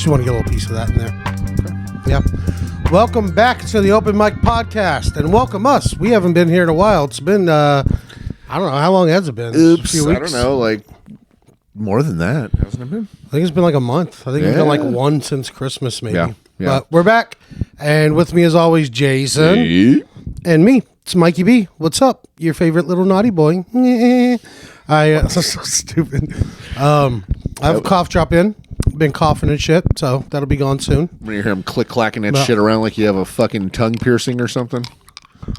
Just want to get a little piece of that in there. Okay. Yeah. Welcome back to the Open Mic Podcast, and welcome us. We haven't been here in a while. It's been, I don't know, how long has it been? Oops, a few weeks? I don't know, like more than that, hasn't it been? I think it's been like a month. I think it's been like one since Christmas, maybe. Yeah. But we're back, and with me as always, Jason, and me. It's Mikey B. What's up? Your favorite little naughty boy. So stupid. I have a cough drop in. Been coughing and shit, so that'll be gone soon. When you hear him click-clacking that shit around like you have a fucking tongue piercing or something.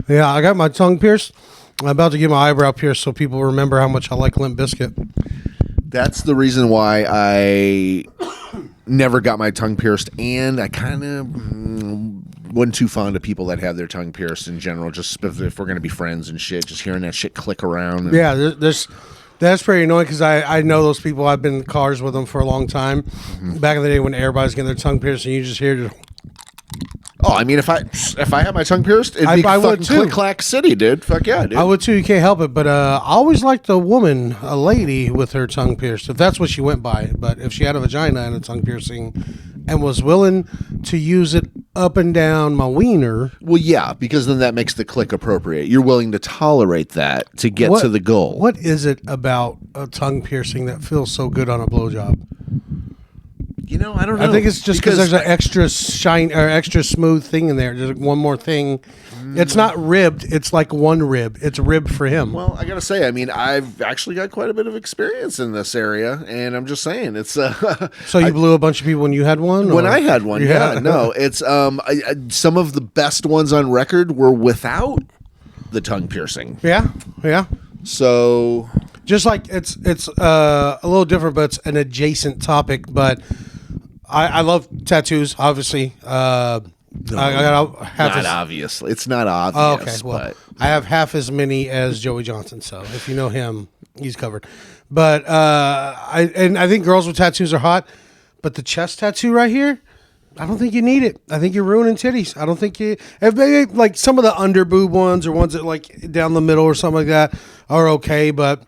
Yeah, I got my tongue pierced. I'm about to get my eyebrow pierced so people remember how much I like Limp Bizkit. That's the reason why I never got my tongue pierced, and I kind of wasn't too fond of people that have their tongue pierced in general, just if we're going to be friends and shit, just hearing that shit click around. Yeah, that's pretty annoying because I know those people. I've been in cars with them for a long time. Mm-hmm. Back in the day when everybody's getting their tongue pierced and you just hear Oh, I mean, if I had my tongue pierced, it'd be fucking click-clack city, dude. Fuck yeah, dude. I would too. You can't help it. But I always liked a woman, a lady with her tongue pierced, if that's what she went by. But if she had a vagina and a tongue piercing and was willing to use it up and down my wiener. Well, yeah, because then that makes the click appropriate. You're willing to tolerate that to get to the goal. What is it about a tongue piercing that feels so good on a blowjob? You know, I don't know. I think it's just because there's an extra shine or extra smooth thing in there. There's one more thing. It's not ribbed. It's like one rib. It's ribbed for him. Well, I gotta say, I mean, I've actually got quite a bit of experience in this area, and I'm just saying, it's. So you blew a bunch of people when you had one? When I had one, yeah. No, it's some of the best ones on record were without the tongue piercing. Yeah, yeah. So, just like it's a little different, but it's an adjacent topic. But I love tattoos, obviously. No, I got half obviously. It's not obvious. Okay, well, but I have half as many as Joey Johnson, so if you know him, he's covered. But I think girls with tattoos are hot, but the chest tattoo right here, I don't think you need it. I think you're ruining titties. I don't think maybe like some of the under boob ones or ones that like down the middle or something like that are okay, but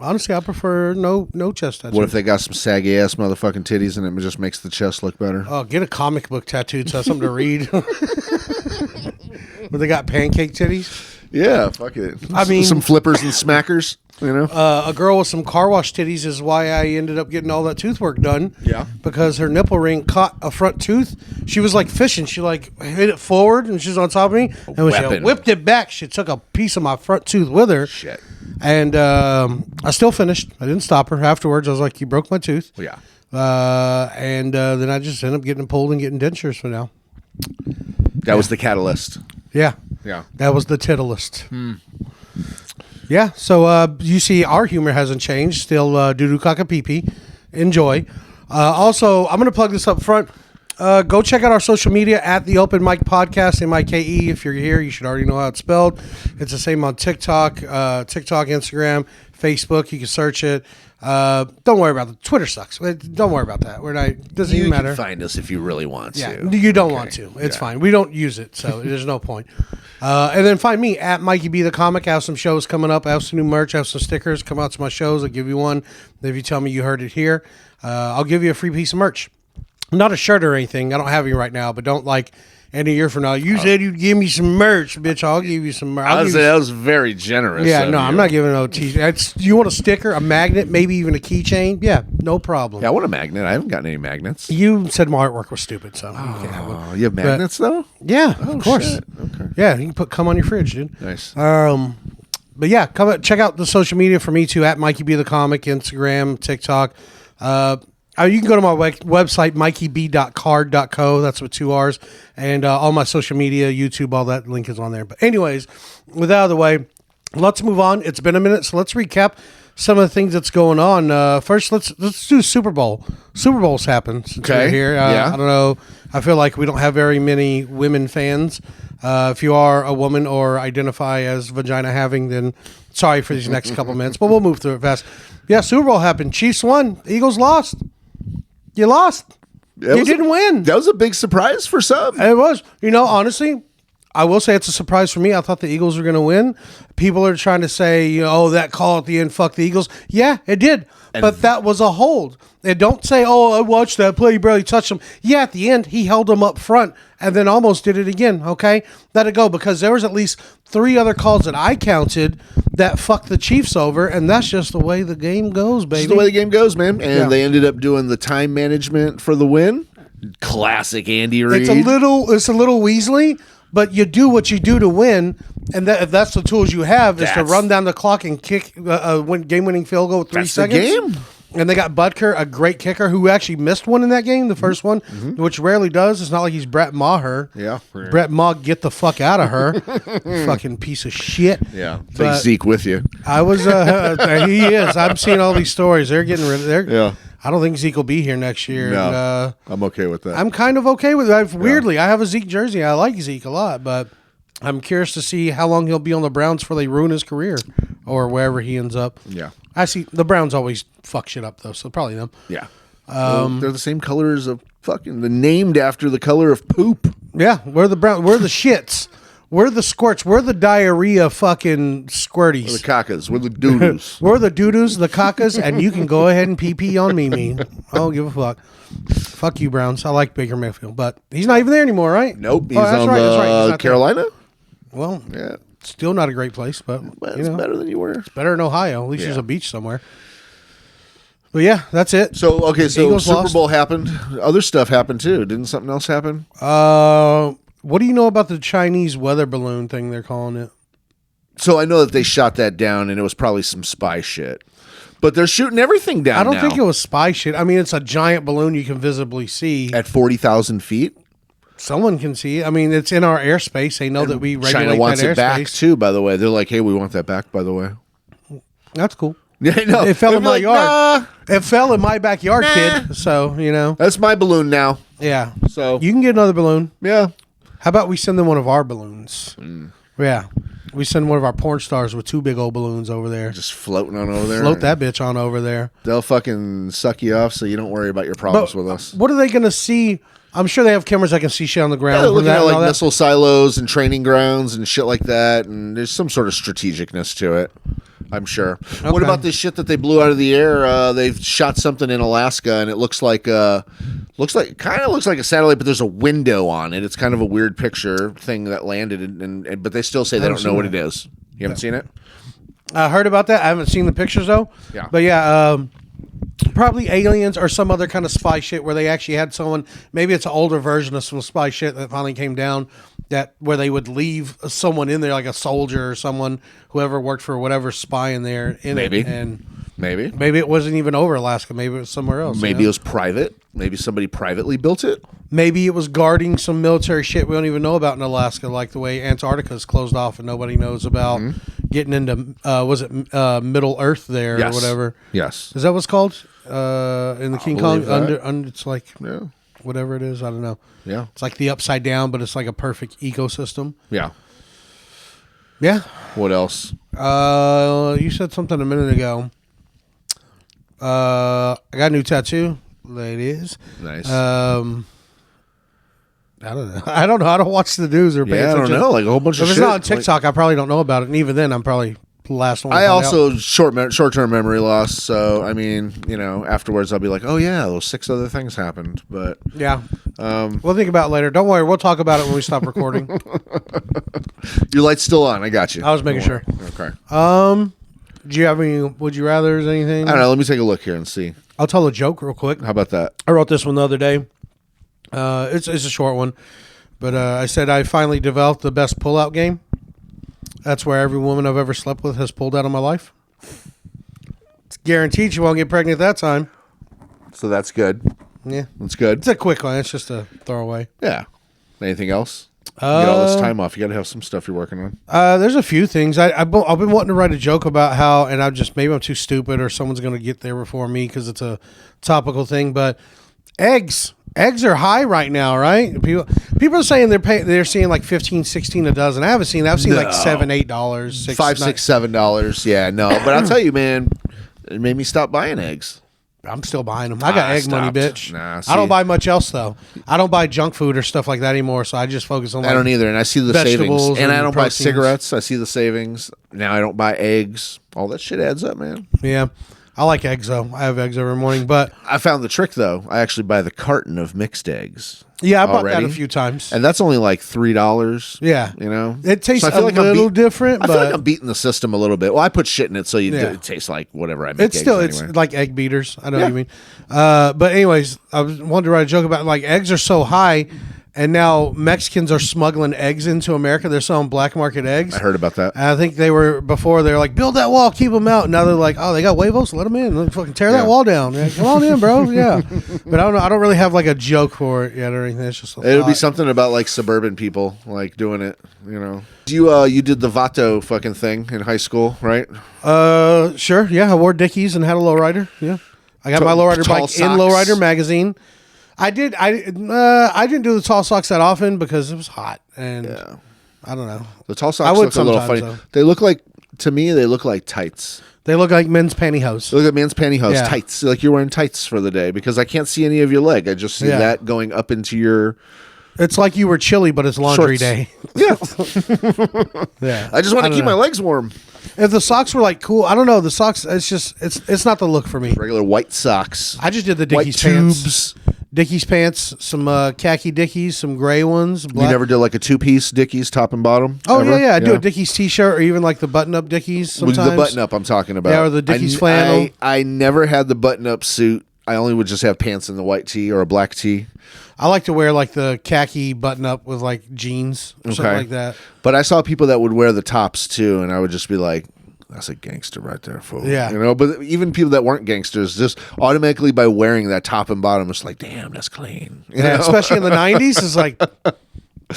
honestly, I prefer no chest tattoo. What if they got some saggy ass motherfucking titties and it just makes the chest look better? Oh, get a comic book tattooed so I have something to read. Where they got pancake titties? Yeah, fuck it. I mean, some flippers and smackers, you know? A girl with some car wash titties is why I ended up getting all that tooth work done. Yeah. Because her nipple ring caught a front tooth. She was like fishing. She like hit it forward and she was on top of me. And when she whipped it back, she took a piece of my front tooth with her. Shit. And I still finished. I didn't stop her. Afterwards, I was like, you broke my tooth. Yeah. And then I just ended up getting pulled and getting dentures for now. That was the catalyst. Yeah. Yeah. That was the titleist. Yeah. So you see, our humor hasn't changed. Still doo-doo caca-pee-pee. Enjoy. Also, I'm going to plug this up front. Go check out our social media at the Open Mic Podcast, MIKE. If you're here, you should already know how it's spelled. It's the same on TikTok, Instagram, Facebook. You can search it. Don't worry about it. Twitter sucks. Don't worry about that. Doesn't even matter. You can find us if you really want to. Yeah, you don't want to. It's fine. We don't use it, so there's no point. And then find me at Mikey B the Comic. I have some shows coming up. I have some new merch. I have some stickers. Come out to my shows. I'll give you one. If you tell me you heard it here, I'll give you a free piece of merch. Not a shirt or anything. I don't have any right now, but don't like any year from now. You said you'd give me some merch, bitch. I'll give you some merch. I would say that was very generous. Yeah, no, I'm not giving no t-shirts. You want a sticker, a magnet, maybe even a keychain? Yeah, no problem. Yeah, I want a magnet. I haven't gotten any magnets. You said my artwork was stupid, so you can't have one. You have magnets, though? Yeah, of course. Shit. Okay. Yeah, you can come on your fridge, dude. Nice. But yeah, check out the social media for me too, at Mikey B the Comic, Instagram, TikTok. You can go to my website, mikeyb.card.co. That's with 2 R's. And all my social media, YouTube, all that link is on there. But anyways, with that out of the way, let's move on. It's been a minute, so let's recap some of the things that's going on. First, let's do Super Bowl. Super Bowl's happened since we're here. I don't know. I feel like we don't have very many women fans. If you are a woman or identify as vagina having, then sorry for these next couple minutes, but we'll move through it fast. Yeah, Super Bowl happened. Chiefs won. Eagles lost. You lost. You didn't win. That was a big surprise for some. It was. You know, honestly, I will say it's a surprise for me. I thought the Eagles were going to win. People are trying to say, oh, that call at the end, fuck the Eagles. Yeah, it did. But that was a hold. And don't say, oh, I watched that play. He barely touched him. Yeah, at the end, he held him up front and then almost did it again, okay? Let it go, because there was at least 3 other calls that I counted that fucked the Chiefs over, and that's just the way the game goes, baby. That's the way the game goes, man. And they ended up doing the time management for the win. Classic Andy Reid. It's a little Weasley, but you do what you do to win, and if that's the tools you have, is to run down the clock and kick a game-winning field goal with 3 seconds. That's the game. And they got Butker, a great kicker, who actually missed one in that game, the first one, which rarely does. It's not like he's Brett Maher. Yeah. Brett Maher, get the fuck out of her. Fucking piece of shit. Yeah. Take Zeke with you. I was, he is. I'm seeing all these stories. They're getting rid of Yeah. I don't think Zeke will be here next year. No, and, I'm okay with that. I'm kind of okay with it. Weirdly, I have a Zeke jersey. I like Zeke a lot, but I'm curious to see how long he'll be on the Browns before they ruin his career or wherever he ends up. Yeah. I see the Browns always fuck shit up, though, so probably them. Yeah. They're the same colors of fucking, named after the color of poop. Yeah, we're the shits. We're the squirts. We're the diarrhea fucking squirties. We're the cacas. We're the doo-doos. We're the doo-doos, the cacas, and you can go ahead and pee on me. I don't give a fuck. Fuck you, Browns. I like Baker Mayfield, but he's not even there anymore, right? Nope. He's on Carolina. Well, yeah. Still not a great place, but it's better than you were. It's better in Ohio. At least there's a beach somewhere. But yeah, that's it. So, okay, so Eagles Super lost. Bowl happened. Other stuff happened, too. Didn't something else happen? What do you know about the Chinese weather balloon thing they're calling it? So I know that they shot that down, and it was probably some spy shit. But they're shooting everything down I don't now. think it was spy shit. I mean, it's a giant balloon you can visibly see. At 40,000 feet? Someone can see it. I mean, it's in our airspace. They know that we regulate China wants that it back, airspace. too, by the way. They're like, hey, we want that back, by the way. That's cool. Yeah, I know. It fell in my like, yard. Nah. It fell in my backyard, kid. So, That's my balloon now. Yeah. So You can get another balloon. yeah. How about we send them one of our balloons? Yeah. We send one of our porn stars with 2 big old balloons over there. Just floating on over there. Float that bitch on over there. They'll fucking suck you off so you don't worry about your problems with us. What are they going to see? I'm sure they have cameras that can see shit on the ground. Yeah, they're looking at and all like that. missile silos and training grounds and shit like that, and there's some sort of strategicness to it, I'm sure. Okay. What about this shit that they blew out of the air? They've shot something in Alaska, and it looks like a satellite, but there's a window on it. It's kind of a weird picture thing that landed, and but they still say they don't know what it is. You haven't seen it? I heard about that. I haven't seen the pictures though. Yeah. But yeah, probably aliens or some other kind of spy shit where they actually had someone. Maybe it's an older version of some spy shit that finally came down. That where they would leave someone in there, like a soldier or someone, whoever worked for whatever spy in there. Maybe. And Maybe it wasn't even over Alaska. Maybe it was somewhere else. Maybe it was private. Maybe somebody privately built it. Maybe it was guarding some military shit we don't even know about in Alaska, like the way Antarctica's closed off and nobody knows about getting into, Middle Earth there or whatever? Yes. Is that what's called? In the King Kong? It's like Yeah. whatever it is. I don't know. Yeah. It's like the upside down, but it's like a perfect ecosystem. Yeah. Yeah. What else? You said something a minute ago. I got a new tattoo, ladies. Nice. I don't know. I don't watch the news or pay attention. I don't know. Like a whole bunch of If shit. it's not on TikTok, I probably don't know about it. And even then, I'm probably the last one. I also short-term memory loss. So I mean, afterwards I'll be like, oh yeah, those 6 other things happened. But yeah, we'll think about it later. Don't worry, we'll talk about it when we stop recording. Your light's still on. I got you. I was making sure. Okay. Do you have any? Would you rather? Anything? I don't know. Let me take a look here and see. I'll tell a joke real quick. How about that? I wrote this one the other day. It's a short one, but I said I finally developed the best pullout game. That's where every woman I've ever slept with has pulled out of my life. It's guaranteed she won't get pregnant that time. So that's good. Yeah, That's good. it's a quick one. It's just a throwaway. Yeah. Anything else? You get all this time off. You got to have some stuff you're working on. There's a few things. I've been wanting to write a joke about how, and maybe I'm too stupid or someone's going to get there before me because it's a topical thing. But eggs are high right now, right? People are saying they're seeing like 15, 16 a dozen. I haven't seen that. I've seen like $7, $8, $6, $5, $6, $7. Yeah, no. But I'll tell you, man, it made me stop buying eggs. I'm still buying them. I got egg money, bitch. Nah, I don't buy much else though. I don't buy junk food or stuff like that anymore. So I just focus on. I don't either, and I see the savings. vegetables And I and don't buy proteins. cigarettes. I see the savings. Now I don't buy eggs. All that shit adds up, man. Yeah, I like eggs though. I have eggs every morning, but I found the trick though. I actually buy the carton of mixed eggs. yeah, I bought that already. a few times. And that's only like $3. Yeah. You know? It tastes So I feel like little different, I feel like but I'm beating the system a little bit. Well, I put shit in it so Yeah. it tastes like whatever I make. it's still eggs anyway. it's like egg beaters. I know what Yeah. you mean. But anyways, I wanted to write a joke about like eggs are so high, and now Mexicans are smuggling eggs into America. They're selling black market eggs. I heard about that. And I think they were like, build that wall, keep them out. Now they're like, oh, they got huevos, let them in. Let's fucking tear that wall down. Yeah, come on in, bro. Yeah. But I don't know. I don't really have like a joke for it yet or anything. It's just a It would be thought. something about like suburban people like doing it, you know. You did the Vato fucking thing in high school, right? Sure. Yeah. I wore Dickies and had a lowrider. Yeah. I got my lowrider Tall bike socks. in Lowrider magazine. I didn't do the tall socks that often because it was hot and I don't know. The tall I socks would look a little sometimes, funny. though. They look like, to me, they look like tights. They look like men's pantyhose. They look like man's pantyhose, Yeah. tights. Like you're wearing tights for the day because I can't see any of your leg. I just see Yeah. that going up into your It's like you were chilly, but it's laundry shorts. day. Yeah. Yeah. I just want to don't keep know. my legs warm. If the socks were like cool, I don't know. The socks, it's not the look for me. Regular white socks. I just did the White Dickies pants. tubes. Dickies pants, some khaki Dickies, some gray ones. You Black. never did like a two-piece Dickies top and bottom? Oh ever? yeah. I do a Dickies t-shirt or even like the button-up Dickies With sometimes. the button-up I'm talking about. Yeah, or the Dickies flannel. I never had the button-up suit. I only would just have pants in the white tee or a black tee. I like to wear like the khaki button-up with like jeans or something like that. But I saw people that would wear the tops too, and I would just be like, that's a gangster right there, fool. Yeah. You know, but even people that weren't gangsters, just automatically by wearing that top and bottom, it's like, damn, that's clean. You Yeah, know? especially in the '90s, it's like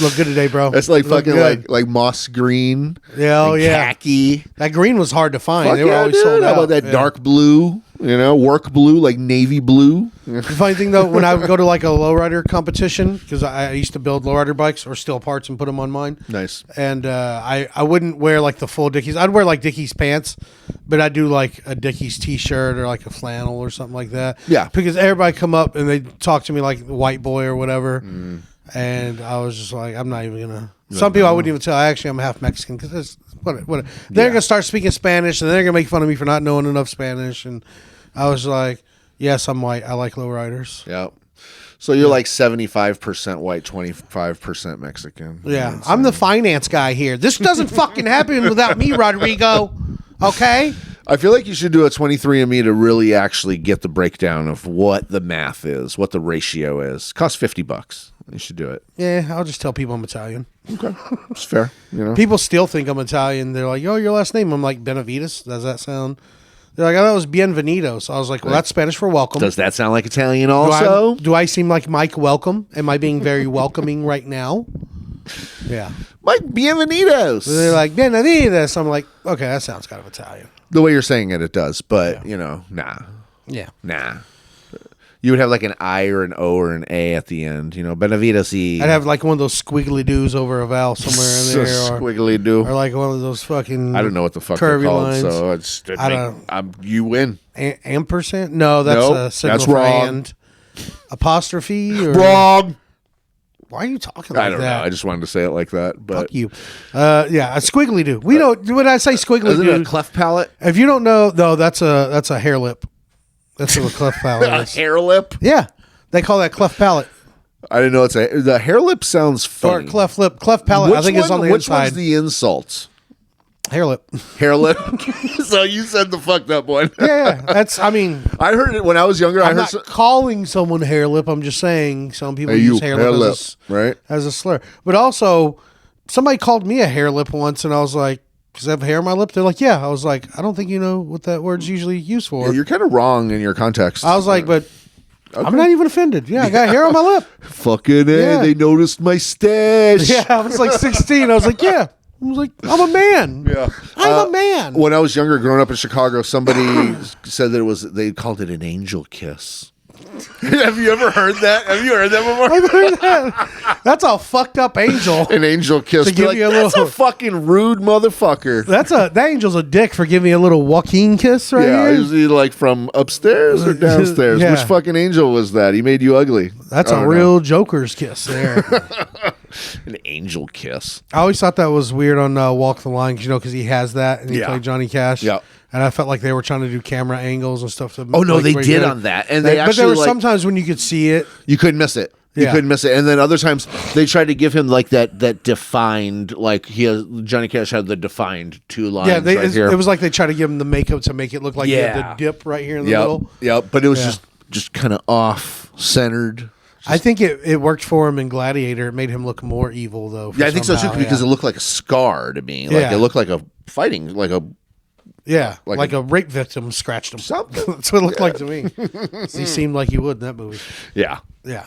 look good today, bro. It's like Look fucking good. like moss green. Yeah, oh and yeah. khaki. That green was hard to find. Fuck They were yeah, always dude. sold How out. about that Yeah. dark blue? You know, work blue, like navy blue. The funny thing though, when I would go to like a lowrider competition, because I used to build lowrider bikes or steal parts and put them on mine. Nice. And I wouldn't wear like the full Dickies. I'd wear like Dickies pants, but I'd do like a Dickies t-shirt or like a flannel or something like that. Yeah. Because everybody come up and they talk to me like the white boy or whatever. And I was just like, I'm not even gonna. Some people I wouldn't even tell. Actually, I'm half Mexican because it's what they're gonna start speaking Spanish and they're gonna make fun of me for not knowing enough Spanish. And I was like, yes, I'm white. I like lowriders. Yeah. So you're like 75% white, 25% Mexican. Yeah, I'm the finance guy here. This doesn't fucking happen without me, Rodrigo. Okay. I feel like you should do a 23andMe to really actually get the breakdown of what the math is, what the ratio is. Costs $50. You should do it. Yeah, I'll just tell people I'm Italian. Okay, it's fair. You know, People still think I'm Italian. They're like, "Oh, your last name?" I'm like, "Benavides." Does that sound? They're like, "I thought it was Bienvenido." So I was like, "Well, that's Spanish for welcome." does that sound like Italian do also? do I seem like Mike Welcome? Am I being very welcoming right now? Yeah. Mike Bienvenidos. They're like Benavides. I'm like, okay, that sounds kind of Italian. The way you're saying it, it does. But you know, nah. Yeah. You would have like an I or an O or an A at the end. You know, Benavides. I'd have like one of those squiggly doos over a vowel somewhere in there, Squiggly do. or like one of those fucking. I don't know what the fuck they're curvy called, lines. so it's I don't- you win. Ampersand? No, that's Nope, a signal that's for wrong. and. Apostrophe? Or, Wrong. Why are you talking like I don't that? know. I just wanted to say it like that, but Fuck you. Yeah, a squiggly do. We know when I say squiggly isn't it a do. cleft palate? If you don't know, though, that's a hair lip. That's what a cleft palate A is. hair lip? Yeah, they call that cleft palate I didn't know the hair lip sounds funny. or cleft lip. Cleft palate. I think it's on the which inside. one's the insult? Hair lip. Hair lip. So you said the fucked up one. Yeah. That's. I mean, I heard it when I was younger. I'm not calling someone hair lip. I'm just saying some people use hair lip, right? as a slur. But also, somebody called me a hair lip once, and I was like, "Does I have hair on my lip?" They're like, "Yeah." I was like, "I don't think you know what that word's usually used for." Yeah, you're kind of wrong in your context. I was like, "But I'm not even offended." Yeah, I got hair on my lip. fucking A, Yeah. they noticed my stash. Yeah, I was like 16. I was like, "Yeah." I was like, "I'm a man." Yeah. I'm a man. When I was younger, growing up in Chicago, somebody said that they called it an angel kiss. Have you ever heard that? Have you heard that before? I've heard that. That's a fucked up angel. An angel kiss. To give you a That's little- a fucking rude motherfucker. That angel's a dick for giving me a little Joaquin kiss right Yeah, here. is he like from upstairs or downstairs? Yeah. Which fucking angel was that? He made you ugly. That's I a don't real Joker's kiss there. An angel kiss. I always thought that was weird on Walk the Line, because he has that and he Yeah. played Johnny Cash. Yeah. And I felt like they were trying to do camera angles and stuff. Oh no, they did on that, and they but there actually were like, sometimes when you could see it. you couldn't miss it. You Yeah. couldn't miss it, and then other times they tried to give him like that defined, like Johnny Cash had the defined two lines. Yeah, right here. it was like they tried to give him the makeup to make it look like he had Yeah. the dip right here in the middle. Yep. But it was Yeah. just kind of off centered. I think it worked for him in Gladiator. It made him look more evil, though. Yeah, I think so too, because it looked like a scar to me. Like Yeah. it looked like a fighting, like a like a rape victim scratched him. Something. That's what it looked like to me. He seemed like he would in that movie. yeah. Yeah,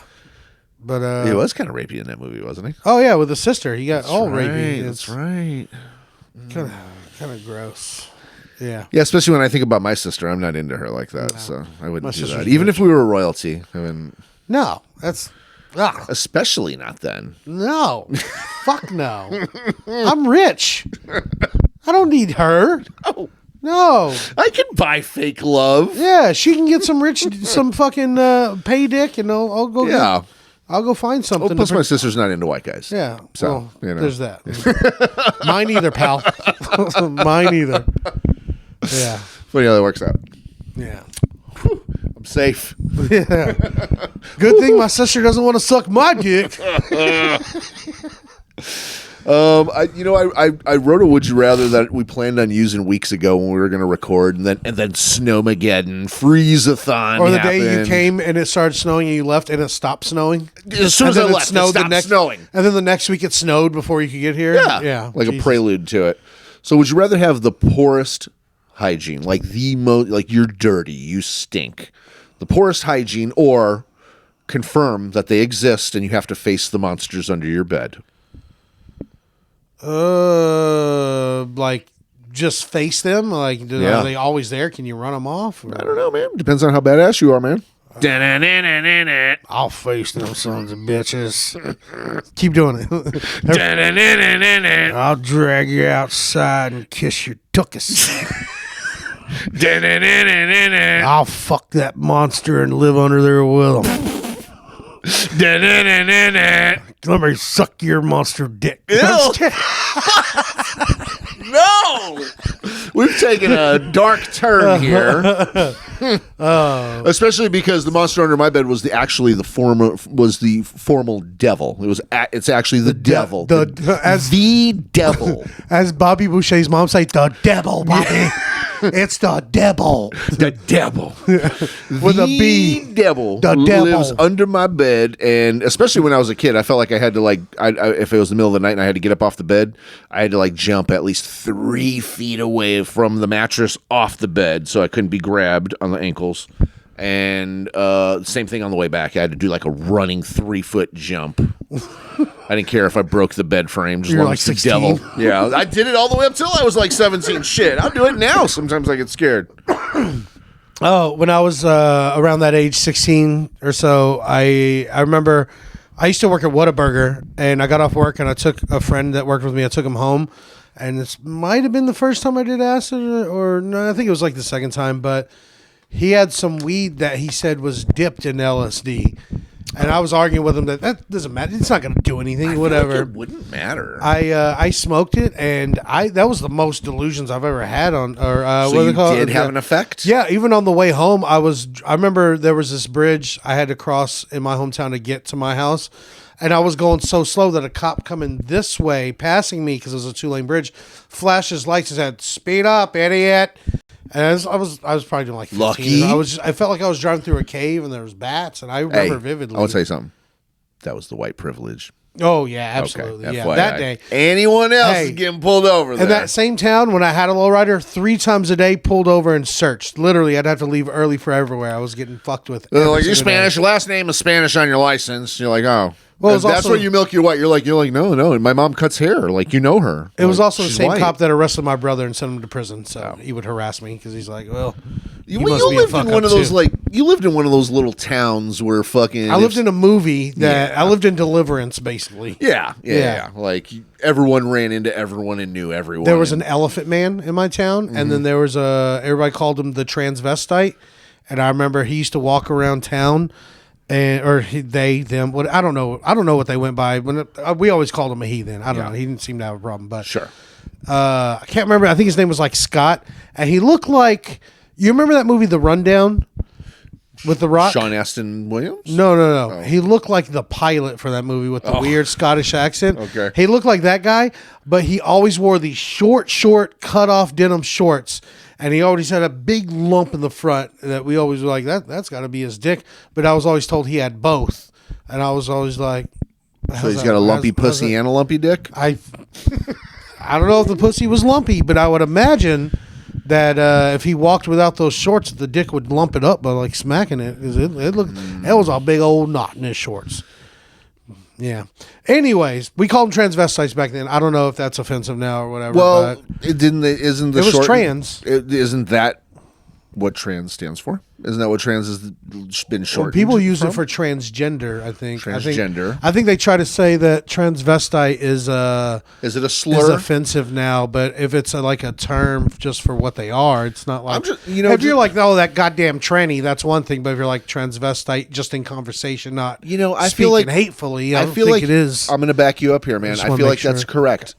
but He was kind of rapey in that movie, wasn't he? oh yeah, with the sister, he got all right, rapey. That's right. Kind of gross. Yeah. Yeah, especially when I think about my sister, I'm not into her like that, so I wouldn't do sister's that. Even if we were royalty, I mean, No, that's especially not then. no. Fuck no. I'm rich. I don't need her. No. I can buy fake love. Yeah, she can get some fucking pay dick, and I'll go. Yeah. I'll go find something. Well, plus my sister's not into white guys. Yeah. So, there's that. Mine either, pal. Mine either. Yeah. Funny how that works out. Yeah. I'm safe. Yeah. Good thing my sister doesn't want to suck my dick. I wrote a would you rather that we planned on using weeks ago when we were going to record, and then Snowmageddon, Freeze-a-thon Or the day you happened. came and it started snowing and you left and it stopped snowing. As soon as I And then left, it stopped snowing. And then the next week it snowed before you could get here. Yeah. like Jesus. a prelude to it. So, would you rather have the poorest hygiene, like like you're dirty, you stink, the poorest hygiene, or confirm that they exist and you have to face the monsters under your bed? Like just face them. Like, Yeah. are they always there? Can you run them off? I don't know, man. Depends on how badass you are, man. I'll face them sons of bitches. Keep doing it. I'll drag you outside and kiss your tuchus. I'll fuck that monster and live under there with him. Let me suck your monster dick. No, we've taken a dark turn here. Especially because the monster under my bed was the formal devil. It's actually the devil. The devil. As Bobby Boucher's mom say, the devil, Bobby. It's the devil. The devil. With a B. The devil. The lives devil. under my bed, and especially when I was a kid, I felt like I had to if it was the middle of the night and I had to get up off the bed, I had to jump at least 3 feet away from the mattress off the bed so I couldn't be grabbed on the ankles. And same thing on the way back. I had to do a running 3-foot jump. I didn't care if I broke the bed frame. Just You're long like as the 16. devil. Yeah, I did it all the way up till I was 17. Shit, I'll do it now. Sometimes I get scared. Oh, when I was around that age, 16 or so, I remember I used to work at Whataburger, and I got off work, and I took a friend that worked with me. I took him home, and this might have been the first time I did acid, or no, I think it was the second time, but he had some weed that he said was dipped in LSD. And I was arguing with him that doesn't matter. It's not going to do anything. Whatever. It wouldn't matter. I smoked it, and that was the most delusions I've ever had on. Or so what do you they call it? did have an effect? Yeah, even on the way home, I remember there was this bridge I had to cross in my hometown to get to my house, and I was going so slow that a cop coming this way, passing me because it was a 2-lane bridge, flashed his lights and said, "Speed up, idiot." And I was probably doing 15. Lucky. I felt like I was driving through a cave and there was bats, and I remember vividly. I want to tell you something. That was the white privilege. Oh yeah, absolutely. Okay, yeah, FYI. that day. Anyone else is getting pulled over there. In that same town, when I had a lowrider, 3 times a day, pulled over and searched. Literally, I'd have to leave early for everywhere. I was getting fucked with. They're every like, you're single day. Spanish. Your last name is Spanish on your license. You're like, oh. Well, it was that's also- why you milk your white. You're like, no. And my mom cuts hair. Like, you know her. It was Like, also the she's same white. cop that arrested my brother and sent him to prison. So he would harass me because he's like, well, you Well, must you be a lived fuck in one up of those too. you lived in one of those little towns where fucking. I lived in a movie that Yeah. I lived in Deliverance, basically. Yeah. Like everyone ran into everyone and knew everyone. There was an elephant man in my town, and then there was everybody called him the transvestite. And I remember he used to walk around town, them. What I don't know what they went by. We always called him a heathen. I don't know. He didn't seem to have a problem, but Sure. I can't remember. I think his name was like Scott, and he looked like. You remember that movie, The Rundown, with The Rock? Sean Astin Williams? No. Oh. He looked like the pilot for that movie with the weird Scottish accent. Okay. He looked like that guy, but he always wore these short, cut off denim shorts. And he always had a big lump in the front that we always were like, that's got to be his dick. But I was always told he had both. And I was always like, So he's got a lumpy pussy and a lumpy dick? I don't know if the pussy was lumpy, but I would imagine that if he walked without those shorts, the dick would lump it up by like smacking it. 'Cause it looked, that was a big old knot in his shorts. Yeah. Anyways, we called them transvestites back then. I don't know if that's offensive now or whatever. Well, but isn't the it was short, trans. Isn't that what trans stands for? Isn't that what trans has been shortened? People use from? it for transgender. I think Transgender. I think they try to say that transvestite is Is it a is slur? offensive now, but if it's like a term just for what they are, it's not like. If you're like, oh, that goddamn tranny, that's one thing. But if you're like transvestite, just in conversation, not I speaking feel like hatefully. I feel think like it is. I'm going to back you up here, man. just I wanna feel make like that's sure. correct.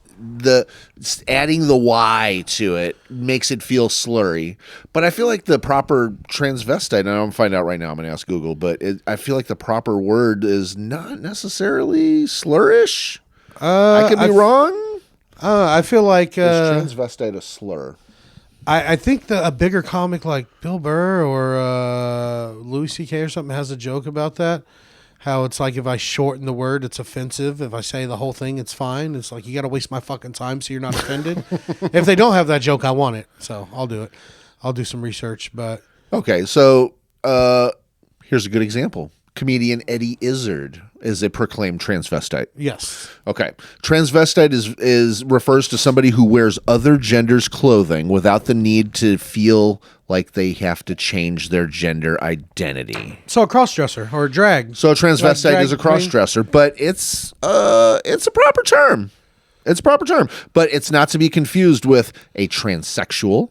Adding the Y to it makes it feel slurry, but I feel like the proper transvestite. And I'm gonna find out right now. I'm gonna ask Google, but I feel like the proper word is not necessarily slurish. I could be wrong. I feel like Is transvestite a slur? I think a bigger comic like Bill Burr or Louis C.K. or something has a joke about that. How it's like if I shorten the word, it's offensive. If I say the whole thing, it's fine. It's like you got to waste my fucking time so you're not offended. If they don't have that joke, I want it. So I'll do it. I'll do some research. But Okay, so here's a good example. Comedian Eddie Izzard is a proclaimed transvestite. yes. Okay. Transvestite is refers to somebody who wears other gender's clothing without the need to feel like they have to change their gender identity. So a cross-dresser or a drag. So a transvestite Like is a drag queen? cross-dresser, but it's a proper term. It's a proper term, but it's not to be confused with a transsexual.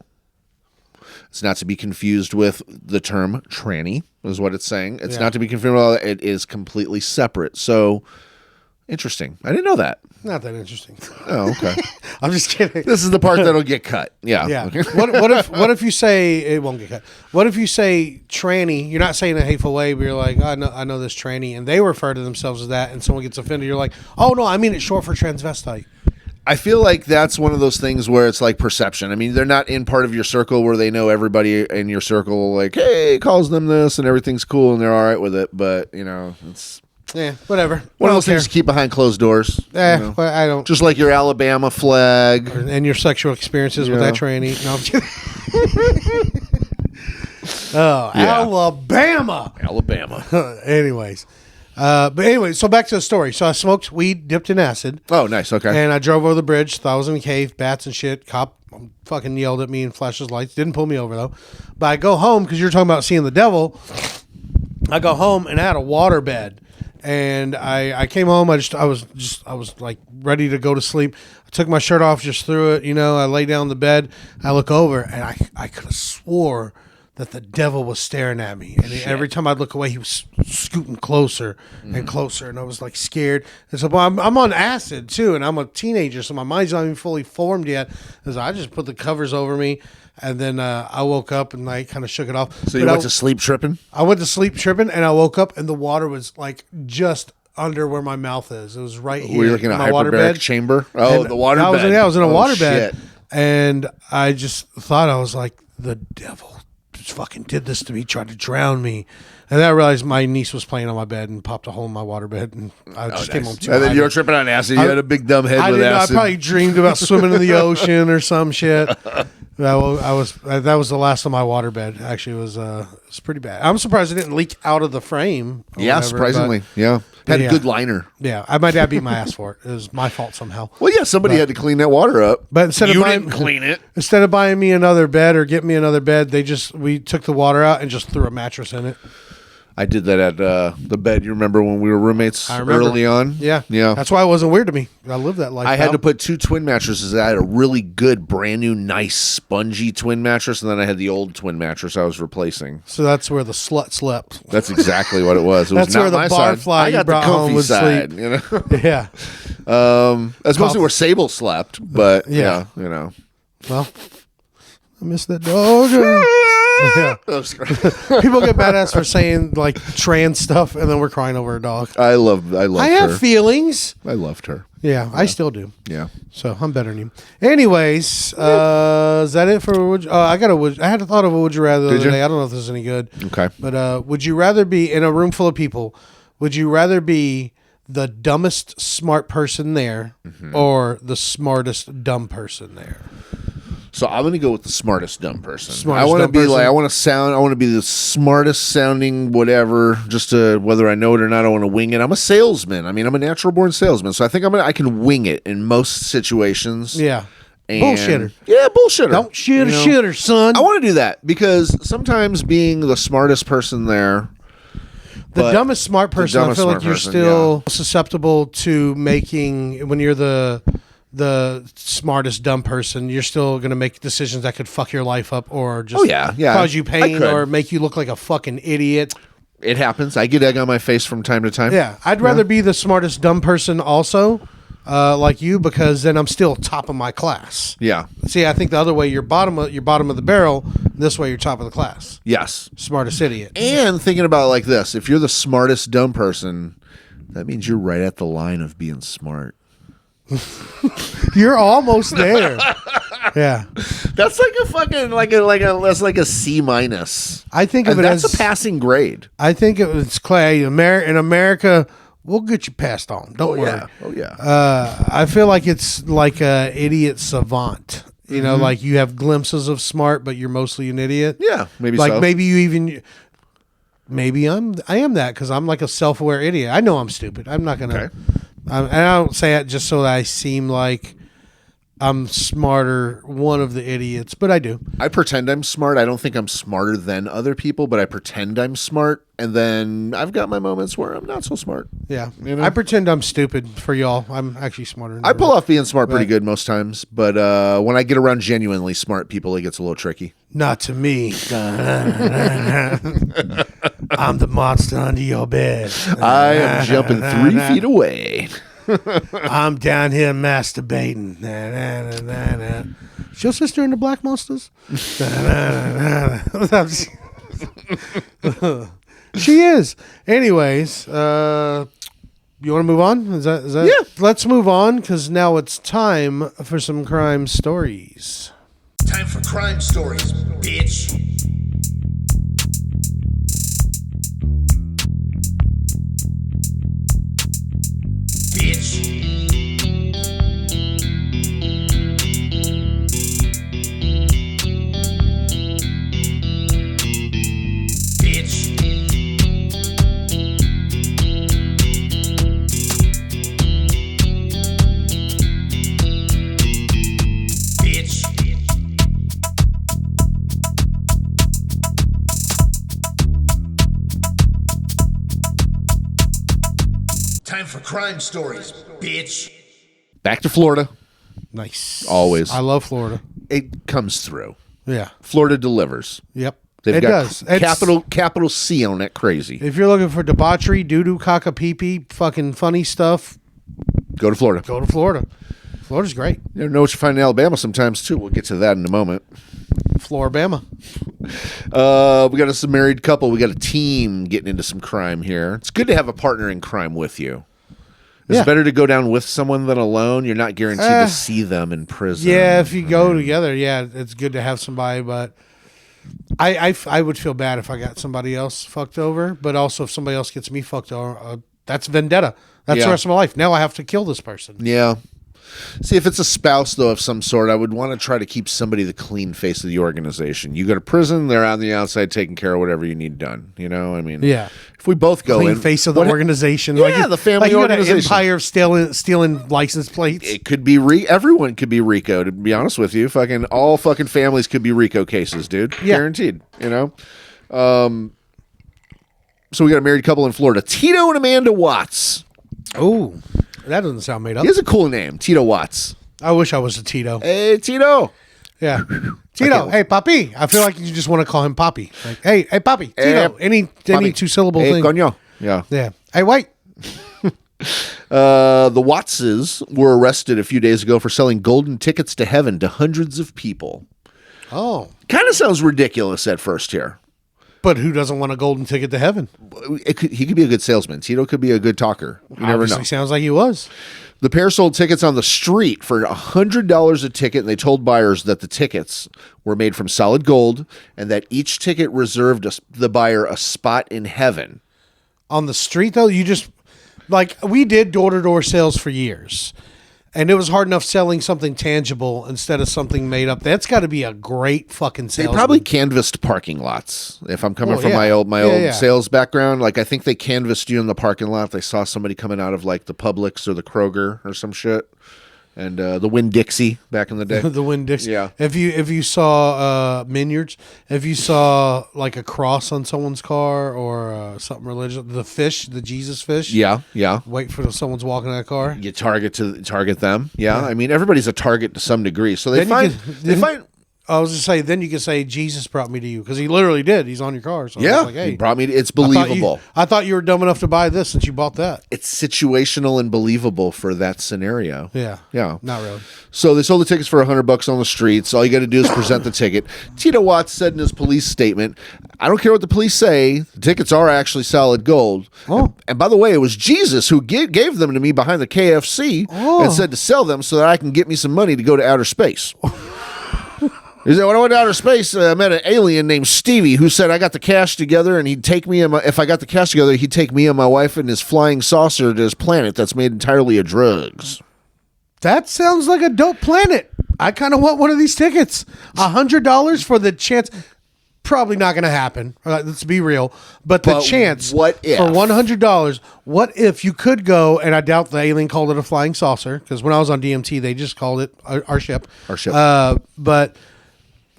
It's not to be confused with the term tranny, is what it's saying. It's not to be confused with it is completely separate. So interesting. I didn't know that. Not that interesting. Oh, okay. I'm just kidding. This is the part that'll get cut. Yeah. Yeah. Okay. What if you say it won't get cut? What if you say tranny? You're not saying it in a hateful way, but you're like, I know this tranny, and they refer to themselves as that, and someone gets offended. You're like, oh no, I mean it's short for transvestite. I feel like that's one of those things where it's like perception. I mean, they're not in part of your circle where they know everybody in your circle, like, hey, calls them this and everything's cool and they're all right with it. But, it's Yeah, whatever. one of those things to keep behind closed doors. But I don't. Just like your Alabama flag. And your sexual experiences with that tranny. No, I'm kidding. Oh, Yeah. Alabama. Anyways. But anyway, so back to the story. So I smoked weed dipped in acid. Oh, nice. Okay. And I drove over the bridge, thought I was in a cave, bats and shit. Cop fucking yelled at me and flashed his lights. Didn't pull me over though. But I go home because you're talking about seeing the devil. I go home and I had a water bed. And I came home. I was like ready to go to sleep. I took my shirt off, just threw it. I lay down on the bed. I look over and I could have swore that the devil was staring at me. And every time I'd look away, he was scooting closer and closer. And I was like scared. And so I'm on acid too. And I'm a teenager. So my mind's not even fully formed yet. And so I just put the covers over me. And then I woke up and I kind of shook it off. So you went to sleep tripping? I went to sleep tripping and I woke up and the water was like just under where my mouth is. It was right here. Were you looking at my a waterbed chamber? Oh, And the water I was, bed. Yeah, I was in a Oh, waterbed. shit. And I just thought, I was like, the devil just fucking did this to me, tried to drown me. And then I realized my niece was playing on my bed and popped a hole in my waterbed. And I just came home too And then high. you were tripping on acid. You had a big dumb head I with didn't know. I acid. probably dreamed about swimming in the ocean or some shit. That was the last of my waterbed. Actually, it was pretty bad. I'm surprised it didn't leak out of the frame. or Yeah, whatever, surprisingly. but Yeah. Had Yeah. a good liner. Yeah, my dad beat my ass for it. It was my fault somehow. Well, yeah, somebody had to clean that water up. But instead you of buying, didn't clean it. Instead of buying me another bed or getting me another bed, we took the water out and just threw a mattress in it. I did that at the bed. You remember when we were roommates early on? Yeah. Yeah. That's why it wasn't weird to me. I lived that life. I had to put 2 twin mattresses. I had a really good, brand new, nice, spongy twin mattress, and then I had the old twin mattress I was replacing. So that's where the slut slept. That's exactly what it was. It That's was not where the my side. barfly I you got the brought home comfy would side. sleep. You know, Yeah. that's mostly where Sable slept. But Yeah. yeah, you know. Well, I miss that dog. Yeah. People get mad at us for saying like trans stuff, and then we're crying over a dog. I loved I her. have feelings. I loved her. Yeah, I still do. Yeah. So I'm better than you. Anyways, is that it for? I had a thought of a would you rather the Did other you? day. I don't know if this is any good. Okay. But would you rather be in a room full of people? Would you rather be the dumbest smart person there, or the smartest dumb person there? So I'm gonna go with the smartest dumb person. Smartest I want to dumb be person. like I want to be the smartest sounding whatever. Just to, whether I know it or not, I want to wing it. I'm a salesman. I mean, I'm a natural born salesman, so I think I can wing it in most situations. Yeah. And- Bullshitter. Yeah, bullshitter. Don't shit a You know? shitter, son. I want to do that because sometimes being the smartest person there. The but dumbest smart person, I dumbest feel like smart you're person, still susceptible to making, when you're the smartest dumb person, you're still going to make decisions that could fuck your life up or just cause you pain could. or make you look like a fucking idiot. It happens. I get egg on my face from time to time. Yeah, I'd rather be the smartest dumb person also, like you, because then I'm still top of my class. Yeah. See, I think the other way, you're bottom of the barrel. This way, you're top of the class. Yes. Smartest idiot. And thinking about it like this, if you're the smartest dumb person, that means you're right at the line of being smart. You're almost there. Yeah. That's like a fucking that's like a C minus. I think of it that's as a passing grade. I think it was Clay. In America, we'll get you passed on. Don't worry. Yeah. Oh yeah. I feel like it's like a idiot savant. You know, like you have glimpses of smart, but you're mostly an idiot. Yeah, maybe like so. maybe you even. Maybe I am that because I'm like a self-aware idiot. I know I'm stupid. I'm not gonna. Okay. And I don't say it just so that I seem like I'm smarter, one of the idiots, but I do. I pretend I'm smart. I don't think I'm smarter than other people, but I pretend I'm smart, and then I've got my moments where I'm not so smart. Yeah, You know? I pretend I'm stupid for y'all. I'm actually smarter than I pull everyone. off being smart pretty Right. good most times, but when I get around genuinely smart people, it gets a little tricky. Not to me. I'm the monster under your bed. I am jumping 3 feet away. I'm down here masturbating. Is your sister in the Black Monsters? She is. Anyways, you want to move on? Is that? Yeah. Let's move on because now it's time for some crime stories. Time for crime stories, bitch. Bitch. Bitch. Bitch. Time for crime stories, bitch. Back to Florida. Nice. Always. I love Florida. It comes through. Yeah. Florida delivers. Yep. They've It got does. It's- capital C on that crazy. If you're looking for debauchery, doo-doo, caca, pee-pee, fucking funny stuff, Go to Florida. go to Florida. Florida's great. You never know what you find in Alabama sometimes, too. We'll get to that in a moment. Floribama. We got a married couple. We got a team getting into some crime here. It's good to have a partner in crime with you. It's Yeah. better to go down with someone than alone. You're not guaranteed to see them in prison. Yeah, if you go together, yeah, it's good to have somebody, but I would feel bad if I got somebody else fucked over, but also if somebody else gets me fucked over, that's vendetta. That's Yeah. the rest of my life. Now I have to kill this person. Yeah. See, if it's a spouse, though, of some sort, I would want to try to keep somebody the clean face of the organization. You go to prison, they're on the outside taking care of whatever you need done. You know, I mean, Yeah. if we both go Clean in, face of the organization. Yeah, the family like you got an organization. empire of stealing license plates. it could be everyone could be RICO. To be honest with you, fucking all fucking families could be RICO cases, dude. Yeah. Guaranteed. You know. So we got a married couple in Florida, Tito and Amanda Watts. Oh, that doesn't sound made up. He has a cool name, Tito Watts. I wish I was a Tito. Hey, Tito. Yeah. Tito, hey, Papi. I feel like you just want to call him Papi. Like, hey, Papi, Tito. Any Papi. two-syllable Hey, thing. coño. Yeah. Yeah. Hey, wait. The Wattses were arrested a few days ago for selling golden tickets to heaven to hundreds of people. Oh. Kind of sounds ridiculous at first here. But who doesn't want a golden ticket to heaven? He could be a good salesman. Tito could be a good talker. You never know. Sounds like he was. The pair sold tickets on the street for $100 a ticket, and they told buyers that the tickets were made from solid gold and that each ticket reserved the buyer a spot in heaven. On the street, though, you just... Like, we did door-to-door sales for years. And it was hard enough selling something tangible instead of something made up. That's got to be a great fucking They salesman. probably canvassed parking lots. If I'm coming from yeah. my old Yeah. sales background, like I think they canvassed you in the parking lot. They saw somebody coming out of like the Publix or the Kroger or some shit, and the Winn-Dixie back in the day. The Winn-Dixie. Yeah. If you saw Minyards, if you saw like a cross on someone's car or something religious, the Jesus fish. Yeah, yeah. Wait for someone's walking in that car. You target them. Yeah. I mean everybody's a target to some degree. So they Then you find. I was just say, then you can say Jesus brought me to you because he literally did. He's on your car. So I Yeah, was like, hey, he brought me. It's I thought you- believable. I thought you were dumb enough to buy this since you bought that. It's situational and believable for that scenario. Yeah. Yeah. Not really. So they sold the tickets for $100 on the streets. All you got to do is present the ticket. Tito Watts said in his police statement, "I don't care what the police say. The tickets are actually solid gold. Oh. And by the way, it was Jesus who gave them to me behind the KFC and said to sell them so that I can get me some money to go to outer space." He said, when I went to outer space, I met an alien named Stevie who said I got the cash together and he'd take me and if I got the cash together, he'd take me and my wife in his flying saucer to his planet that's made entirely of drugs. That sounds like a dope planet. I kind of want one of these tickets. $100 for the chance. Probably not going to happen. Let's be real. But the chance what if? for $100, what if you could go, and I doubt the alien called it a flying saucer, because when I was on DMT, they just called it our ship. Our ship.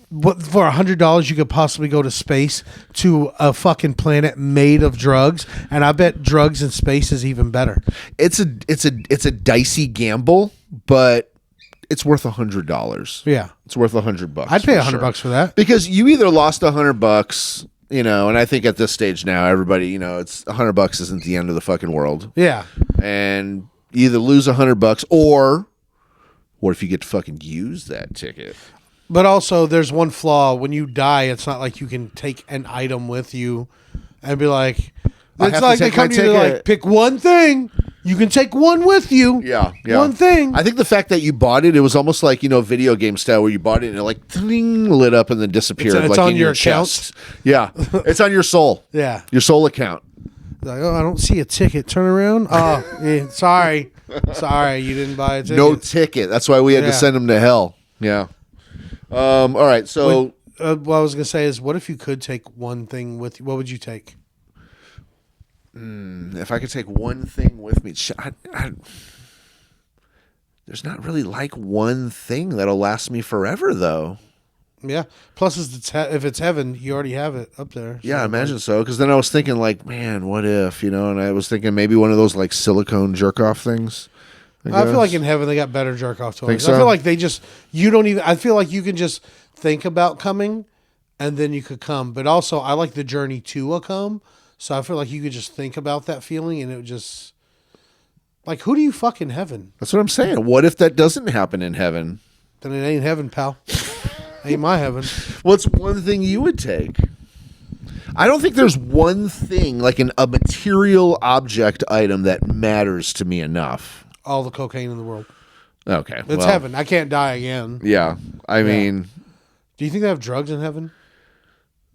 But for $100, you could possibly go to space to a fucking planet made of drugs, and I bet drugs in space is even better. It's a dicey gamble, but it's worth $100. Yeah, it's worth $100. I'd pay for $100 for that because you either lost $100, you know, and I think at this stage now, everybody, you know, it's $100 isn't the end of the fucking world. Yeah, and you either lose $100 or what if you get to fucking use that ticket? But also, there's one flaw. When you die, it's not like you can take an item with you and be like, it's like they come to you to like, pick one thing. You can take one with you. Yeah. One thing. I think the fact that you bought it was almost like, you know, video game style where you bought it and it like dling, lit up and then disappeared. It's like on in your chest. Yeah. It's on your soul. Yeah. Your soul account. Like, oh, I don't see a ticket. Turn around. Oh, yeah, sorry. Sorry, you didn't buy a ticket. No ticket. That's why we had to send them to hell. Yeah. All right. So what I was going to say is, what if you could take one thing with you? What would you take? If I could take one thing with me, there's not really like one thing that'll last me forever, though. Yeah. Plus, if it's heaven, you already have it up there. Yeah, I imagine so. Because then I was thinking, like, man, what if, you know? And I was thinking maybe one of those like silicone jerk off things. I feel like in heaven they got better jerk off toys. Think so? I feel like you don't even. I feel like you can just think about coming, and then you could come. But also, I like the journey to a come. So I feel like you could just think about that feeling, and it would just like, who do you fuck in heaven? That's what I'm saying. What if that doesn't happen in heaven? Then it ain't heaven, pal. Ain't my heaven. What's one thing you would take? I don't think there's one thing like a material object item that matters to me enough. All the cocaine in the world. Okay, It's heaven. I can't die again. Yeah, I mean, Do you think they have drugs in heaven?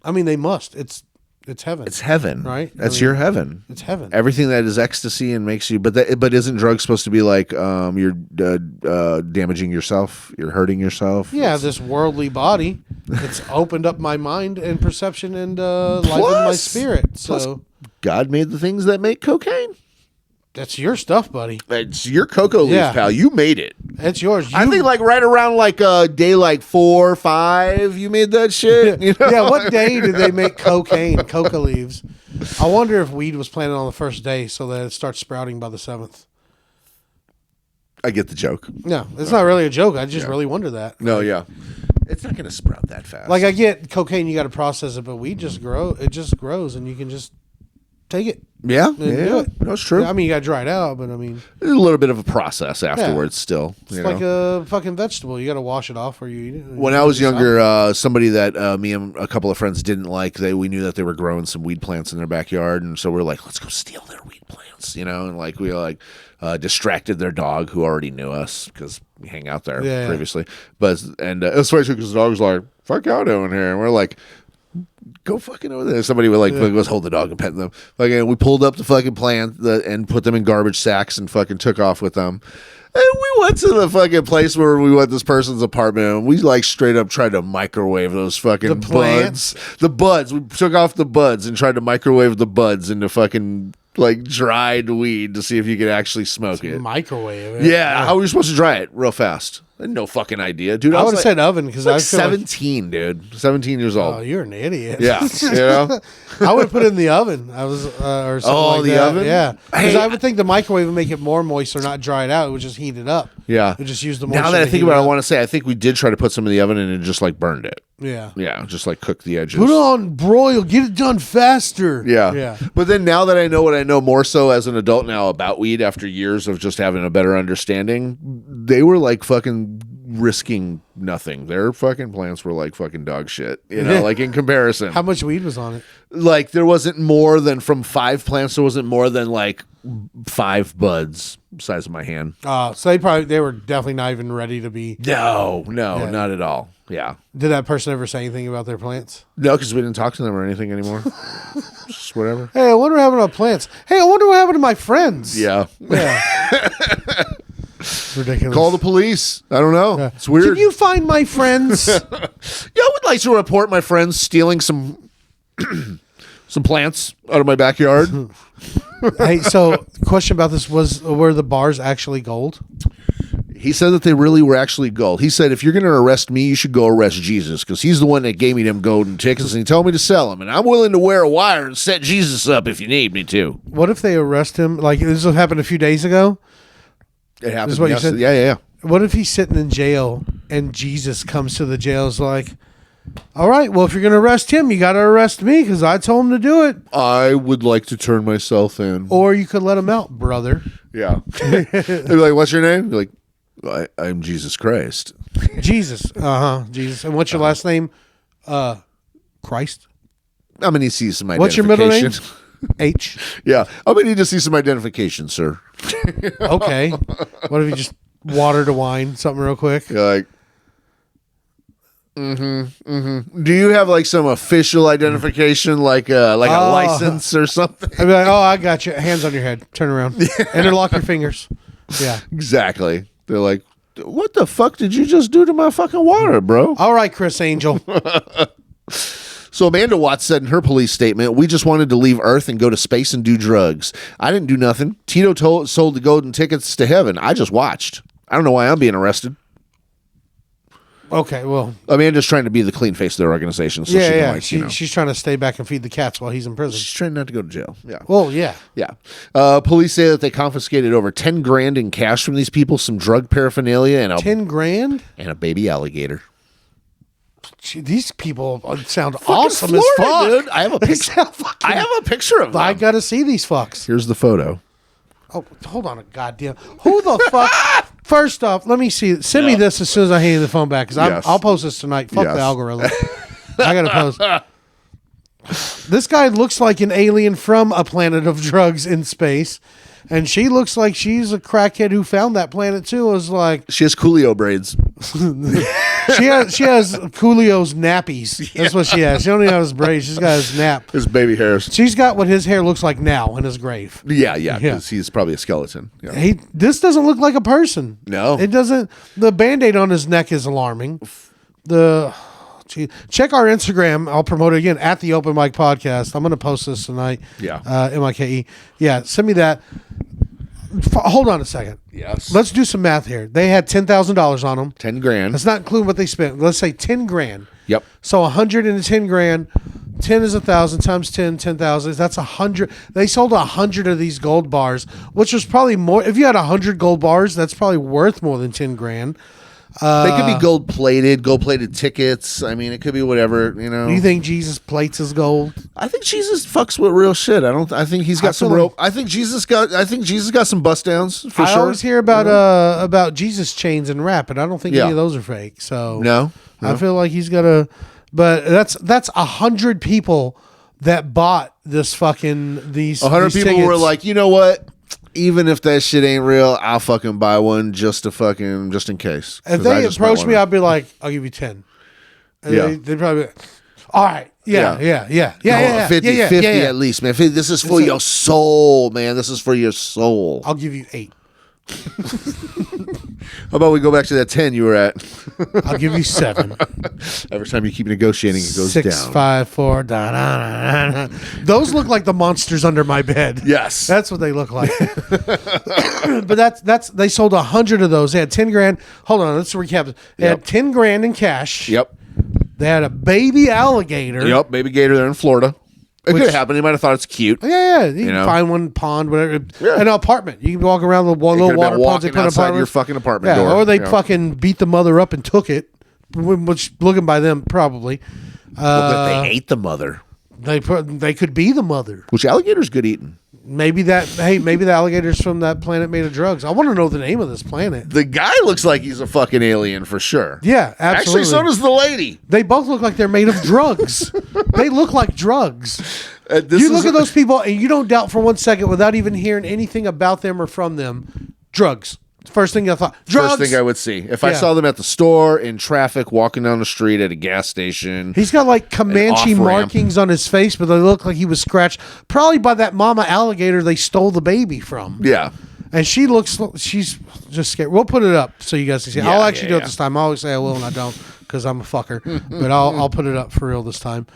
I mean, they must. It's It's heaven. It's heaven, right? That's your heaven. It's heaven. Everything that is ecstasy and makes you, but isn't drugs supposed to be like you're damaging yourself, you're hurting yourself? Yeah, this worldly body. It's opened up my mind and perception and lightened my spirit. So God made the things that make cocaine. that's your stuff, buddy. It's your cocoa leaf, Yeah. pal. You made it. It's yours. I think like right around like day like 4 or 5, you made that shit. You know? Yeah, what day did they make coca leaves? I wonder if weed was planted on the first day so that it starts sprouting by the 7th. I get the joke. No, it's not really a joke. I just really wonder that. No, yeah. It's not going to sprout that fast. Like I get cocaine, you got to process it, but weed just grows, and you can just take it. yeah, do it. That's true. I mean, you got to dry it out, but I mean, There's a little bit of a process afterwards still. it's like a fucking vegetable. You got to wash it off or you eat it. When I was younger, somebody that me and a couple of friends didn't like, we knew that they were growing some weed plants in their backyard, and so we were like, let's go steal their weed plants, and like we distracted their dog who already knew us because we hang out there previously. But it was funny because the dog was like, "Fuck out down here," and we're like, go fucking over there. Somebody would let's hold the dog and pet them. We pulled up the fucking plant and put them in garbage sacks and fucking took off with them. And we went to the fucking place where we went to this person's apartment and we like straight up tried to microwave those fucking buds. The buds. We took off the buds and tried to microwave the buds into fucking like dried weed to see if you could actually smoke it. Microwave it. Yeah. How were you supposed to dry it real fast? I had no fucking idea, dude. I would have said oven because I was 17, dude. 17 years old. Oh, you're an idiot. Yeah, I would have put it in the oven. I was or something like the that. oven? Yeah, because Hey, I would think the microwave would make it more moist or not dry it out. It would just heat it up. Yeah. It would just use the moisture. Now that I to think heat about it, I up. want to say I think we did try to put some in the oven and it just like burned it. Yeah. Yeah, just like cook the edges. Put it on broil. Get it done faster. Yeah. Yeah. But then now that I know what I know more so as an adult now about weed after years of just having a better understanding, they were like fucking risking nothing. Their fucking plants were like fucking dog shit, like in comparison. How much weed was on it? Like there wasn't more than from 5 plants, there wasn't more than like 5 buds size of my hand. So they were definitely not even ready to be. No, not at all. Yeah. Did that person ever say anything about their plants? No, because we didn't talk to them or anything anymore. Just whatever. Hey, I wonder what happened to my plants. Hey, I wonder what happened to my friends. Yeah. Ridiculous. Call the police. I don't know. It's weird. Can you find my friends? Yeah, I would like to report my friends stealing some some plants out of my backyard. Hey, so question about this were the bars actually gold? He said that they really were actually gold. He said, if you're going to arrest me, you should go arrest Jesus because he's the one that gave me them golden tickets and he told me to sell them. And I'm willing to wear a wire and set Jesus up if you need me to. What if they arrest him? Like this happened a few days ago. It happened. Is what you said? Yeah. What if he's sitting in jail and Jesus comes to the jail? Is like, all right, well, if you're going to arrest him, you got to arrest me because I told him to do it. I would like to turn myself in. Or you could let him out, brother. Yeah. They'd be like, what's your name? You're like, I'm Jesus Christ. Jesus. Jesus. And what's your last name? Christ. I'm going to need to see some identification. What's your middle name? H. Yeah. I'm going to need to see some identification, sir. Okay. What if you just water to wine something real quick? You're like, Do you have like some official identification, like a license or something? I'd be like, oh, I got you. Hands on your head. Turn around. Interlock your fingers. Yeah. Exactly. They're like, what the fuck did you just do to my fucking water, bro? All right, Chris Angel. So Amanda Watts said in her police statement, we just wanted to leave Earth and go to space and do drugs. I didn't do nothing. Tito sold the golden tickets to heaven. I just watched. I don't know why I'm being arrested. Okay, well. Amanda's trying to be the clean face of their organization. So She's trying to stay back and feed the cats while he's in prison. She's trying not to go to jail. Yeah. Well, yeah. Yeah. Police say that they confiscated over 10 grand in cash from these people, some drug paraphernalia, and 10 grand? And a baby alligator. Gee, these people sound awesome Florida, as fuck. dude. I have a picture. I have a picture of them. I got to see these fucks. Here's the photo. Oh, hold on a goddamn. Who the fuck? First off, let me see. Send me this as soon as I hand you the phone back because I'll post this tonight. Fuck the algorithm. I got to post. This guy looks like an alien from a planet of drugs in space. And she looks like she's a crackhead who found that planet too. It was like She has Coolio braids. she has Coolio's nappies. That's what she has. She don't even have his braids. She's got his nap. His baby hairs. She's got what his hair looks like now in his grave. Yeah, because he's probably a skeleton. Yeah. This doesn't look like a person. No. It doesn't. The Band-Aid on his neck is alarming. Check our Instagram. I'll promote it again at the Open Mic Podcast. I'm going to post this tonight. Yeah. MIKE. Yeah, send me that. Hold on a second. Yes. Let's do some math here. They had $10,000 on them. 10 grand. That's not including what they spent. Let's say 10 grand. Yep. So 110 grand. 10 is 1,000 times 10, 10,000. That's 100. They sold 100 of these gold bars, which was probably more. If you had 100 gold bars, that's probably worth more than 10 grand. They could be gold plated tickets. I mean, it could be whatever, you know. Do you think Jesus plates his gold? I think Jesus fucks with real shit. I think he's got some real. I think Jesus got some bust downs for sure. I always hear about Jesus chains and rap, and I don't think any of those are fake. So no. I feel like he's got a. But that's 100 people that bought this fucking these. 100 these people tickets. were like, you know what? Even if that shit ain't real, I'll fucking buy one just in case. If they approached me, I'd be like, I'll give you 10. And Yeah. they'd probably be like, all right. Yeah. 50 at least, man. This is for your soul, man. This is for your soul. I'll give you 8. How about we go back to that 10 you were at? I'll give you 7. Every time you keep negotiating, it goes 6, down. 5, 4. Da, da, da, da. Those look like the monsters under my bed. Yes. That's what they look like. But that's they sold 100 of those. They had 10 grand. Hold on, let's recap. They had 10 grand in cash. Yep. They had a baby alligator. Yep. Baby gator there in Florida. It could happen. He might have thought it's cute. Yeah. You can find one pond, whatever. Yeah. An apartment. You can walk around the little water ponds. They put outside your fucking apartment door. Or they fucking beat the mother up and took it, which looking by them probably. But they ate the mother. They could be the mother. Which alligator's good eating. Maybe the alligators from that planet made of drugs. I want to know the name of this planet. The guy looks like he's a fucking alien for sure. Yeah, absolutely. Actually, so does the lady. They both look like they're made of drugs. They look like drugs. You look at those people and you don't doubt for 1 second without even hearing anything about them or from them. Drugs. First thing I thought. Drugs. First thing I would see. If I saw them at the store, in traffic, walking down the street, at a gas station. He's got like Comanche markings on his face, but they look like he was scratched. Probably by that mama alligator they stole the baby from. Yeah. And she's just scared. We'll put it up so you guys can see. I'll actually do it this time. I always say I will and I don't because I'm a fucker. But I'll put it up for real this time.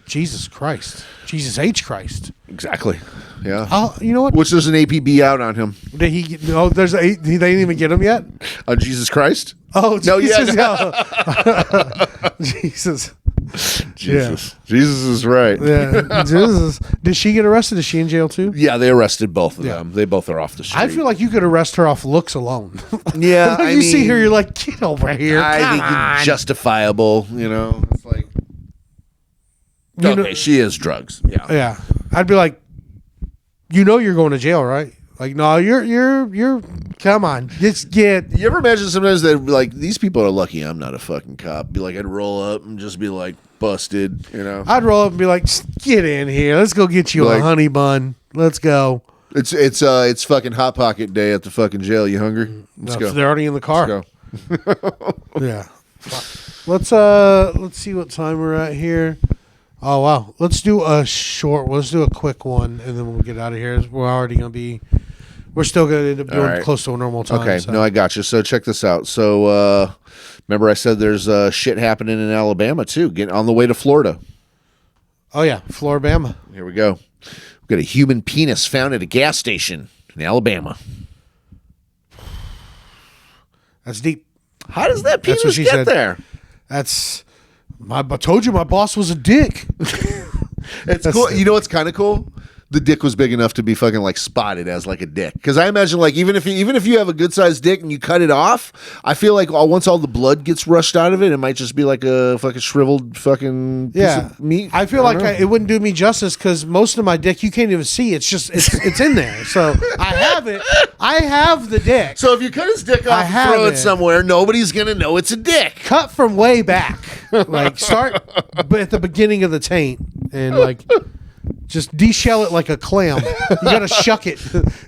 Jesus Christ. Jesus H. Christ. Exactly. Yeah. You know what? Which there's an APB out on him. Did he get, no, they didn't even get him yet? On Jesus Christ? Oh, no, Jesus. Yeah. Jesus. Jesus. Yeah. Jesus is right. Yeah. Jesus. Did she get arrested? Is she in jail too? Yeah, they arrested both of them. They both are off the street. I feel like you could arrest her off looks alone. Yeah. You see her, you're like, get over here. I think it's justifiable, you know. It's like, okay, she is drugs. Yeah. Yeah. I'd be like, you're going to jail, right? Like, no, you're come on. Just get. You ever imagine sometimes that, like, these people are lucky I'm not a fucking cop. Be like, I'd roll up and just be like, busted, you know? I'd roll up and be like, just get in here. Let's go get you a honey bun. Let's go. It's fucking Hot Pocket day at the fucking jail. You hungry? Let's go. They're already in the car. Let's go. Yeah. Let's see what time we're at here. Oh wow. Let's do a quick one and then we'll get out of here. We're still gonna end up doing close to a normal time. Okay, so. no, I got you. So check this out. So remember I said there's shit happening in Alabama too, getting on the way to Florida. Oh yeah, Floribama. Here we go. We've got a human penis found at a gas station in Alabama. That's deep. How does that penis get there? I told you my boss was a dick. It's cool. You know what's kind of cool? The dick was big enough to be fucking like spotted as like a dick. Because I imagine like even if you have a good sized dick and you cut it off, I feel like once all the blood gets rushed out of it, it might just be like a fucking shriveled fucking piece of meat. I feel like it wouldn't do me justice because most of my dick you can't even see. It's just it's in there. So I have it. I have the dick. So if you cut his dick off and throw it somewhere, nobody's gonna know it's a dick. Cut from way back. Like start at the beginning of the taint and like. Just deshell it like a clam. You gotta shuck it.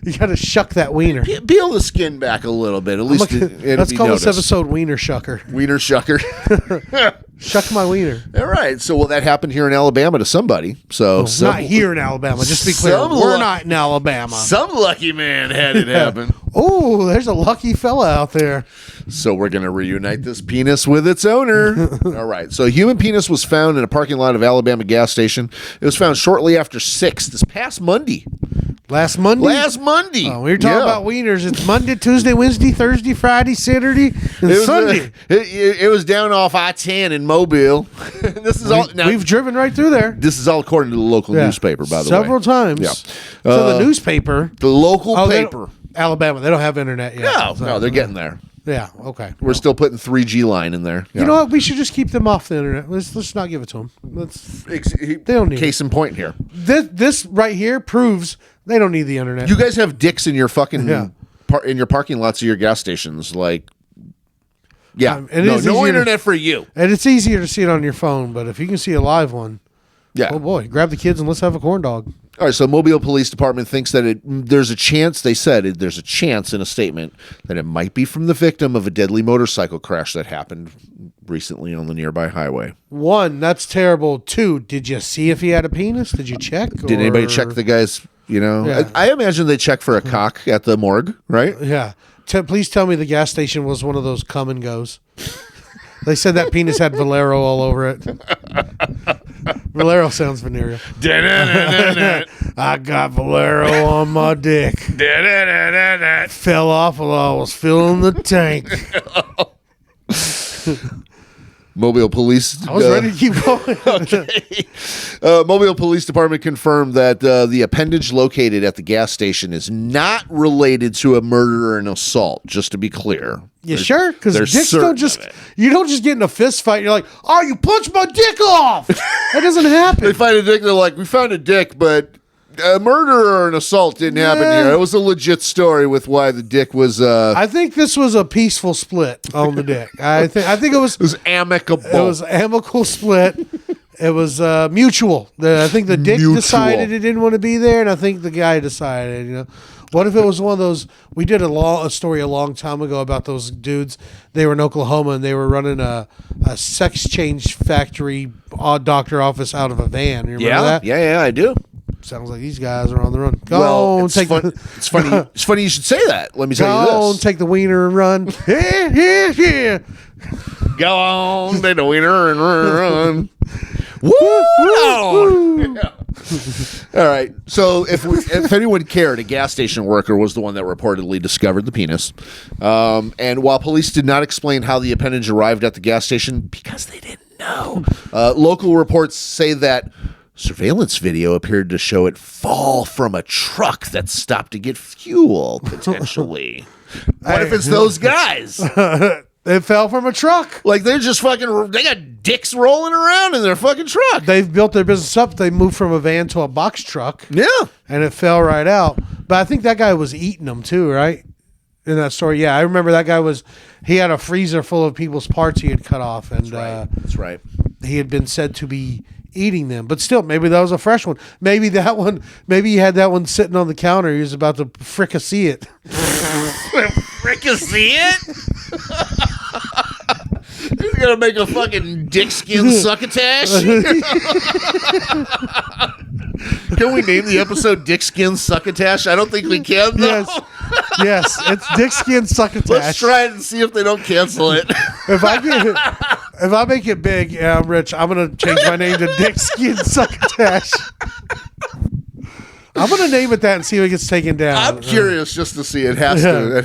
You gotta shuck that wiener. Peel the skin back a little bit. At least Let's call this episode Wiener Shucker. Wiener Shucker. Shuck my wiener. All right. So, that happened here in Alabama to somebody. So, not here in Alabama. Just to be clear, we're not in Alabama. Some lucky man had it happen. Oh, there's a lucky fella out there. So we're going to reunite this penis with its owner. All right. So a human penis was found in a parking lot of Alabama gas station. It was found shortly after 6 this past Monday. Last Monday? Oh, we were talking about wieners. It's Monday, Tuesday, Wednesday, Thursday, Friday, Saturday, and Sunday. It was down off I-10 in Mobile. This is all. Now, we've driven right through there. This is all according to the local newspaper, by the way. Several times. Yeah. So the newspaper. The local paper. Alabama. They don't have internet yet. No, they're getting there. Yeah, okay. We're still putting 3G line in there. You know what? We should just keep them off the internet. Let's not give it to them. They don't need Case in point here. This right here proves they don't need the internet. You guys have dicks in your fucking in your parking lots of your gas stations, like. Yeah, no internet for you. And it's easier to see it on your phone, but if you can see a live one, oh boy, grab the kids and let's have a corn dog. All right, so Mobile Police Department thinks that there's a chance, they said there's a chance in a statement that it might be from the victim of a deadly motorcycle crash that happened recently on the nearby highway. 1, that's terrible. 2, did you see if he had a penis? Did you check? Did anybody check the guy's, I imagine they check for a cock at the morgue, right? Yeah. Please tell me the gas station was one of those come and goes. They said that penis had Valero all over it. Valero sounds venereal. I got Valero on my dick. Fell off while I was filling the tank. Mobile Police. I was ready to keep going. Okay. Mobile Police Department confirmed that the appendage located at the gas station is not related to a murder or an assault. Just to be clear. You sure? Because dicks don't just get in a fist fight. And you're like, oh, you punched my dick off. That doesn't happen. They find a dick. They're like, we found a dick, but a murder or an assault didn't happen here. It was a legit story with why the dick was. I think this was a peaceful split on the dick. I think it was. It was amicable. It was an amicable split. It was mutual. I think the dick decided it didn't want to be there, and I think the guy decided. What if it was one of those? We did a story a long time ago about those dudes. They were in Oklahoma and they were running a sex change factory doctor office out of a van. You remember that? Yeah, I do. Sounds like these guys are on the run. It's funny you should say that. Let me tell you this. Go on, take the wiener and run. Yeah. Go on, take the wiener and run. Woo! Yeah. All right. So if anyone cared, a gas station worker was the one that reportedly discovered the penis. And while police did not explain how the appendage arrived at the gas station because they didn't know, local reports say that surveillance video appeared to show it fall from a truck that stopped to get fuel, potentially. What if it's those guys? It fell from a truck. Like they're just they got dicks rolling around in their fucking truck. They've built their business up. They moved from a van to a box truck. Yeah. And it fell right out. But I think that guy was eating them too, right? In that story. Yeah, I remember that guy he had a freezer full of people's parts he had cut off. And That's right. He had been said to be eating them. But still, maybe that was a fresh one. Maybe he had that one sitting on the counter. He was about to fricassee it. Fricassee it? He's gonna make a fucking Dickskin Succotash. Can we name the episode Dickskin Succotash? I don't think we can, though. Yes, it's Dickskin Succotash. Let's try it and see if they don't cancel it. If I make it big and I'm rich, I'm gonna change my name to Dickskin Succotash. I'm gonna name it that and see if it gets taken down. I'm curious just to see. It has to.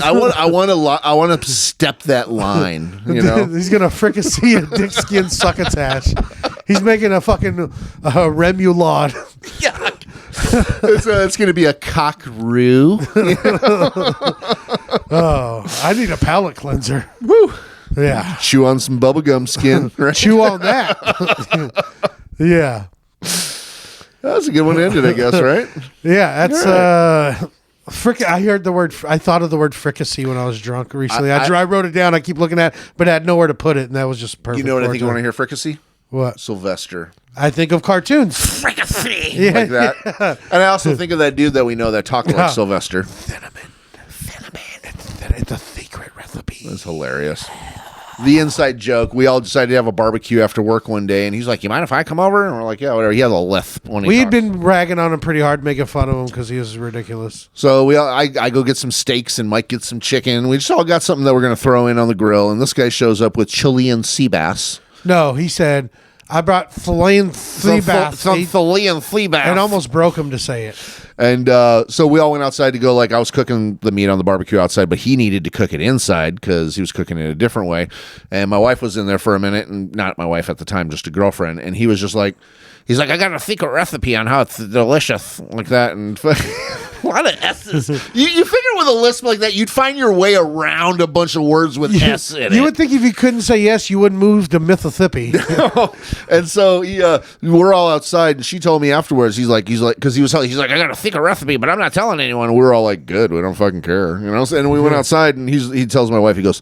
I want to step that line. You know, he's gonna fricassee a Dickskin Succotash. He's making a fucking remoulade. Yeah, it's gonna be a cock roux. Oh, I need a palate cleanser. Woo. Yeah, chew on some bubblegum skin. Right? Chew on that. Yeah. That's a good one to end it, I guess, right? Yeah, that's I heard the word. I thought of the word fricassee when I was drunk recently. I wrote it down. I keep looking at it, but I had nowhere to put it, and that was just perfect. You know what I think I want to hear? Fricassee? What? Sylvester. I think of cartoons. Fricassee! Like that. And I also think of that dude that we know that talked like Sylvester. Cinnamon. It's a secret recipe. That's hilarious. The inside joke, we all decided to have a barbecue after work one day, and he's like, you mind if I come over? And we're like, yeah, whatever. He has a lisp when he We had talks. been ragging on him pretty hard, making fun of him because he was ridiculous. So I go get some steaks, and Mike gets some chicken. We just all got something that we're going to throw in on the grill, and this guy shows up with Chilean sea bass. No, he said, I brought filet and sea bass. Some filet and sea bass. And almost broke him to say it. And so we all went outside to go, I was cooking the meat on the barbecue outside, but he needed to cook it inside because he was cooking it a different way. And my wife was in there for a minute, and not my wife at the time, just a girlfriend. And he was just like, he's like, I got a secret recipe on how it's delicious, like that. And a lot of S's. You figure with a lisp like that, you'd find your way around a bunch of words with S in it. You would think if you couldn't say yes, you wouldn't move to Mississippi. And so we're all outside, and she told me afterwards, he's like, because he's like, I got a secret recipe, but I'm not telling anyone. And we were all like, good, we don't fucking care, you know. And we went outside, and he tells my wife, he goes,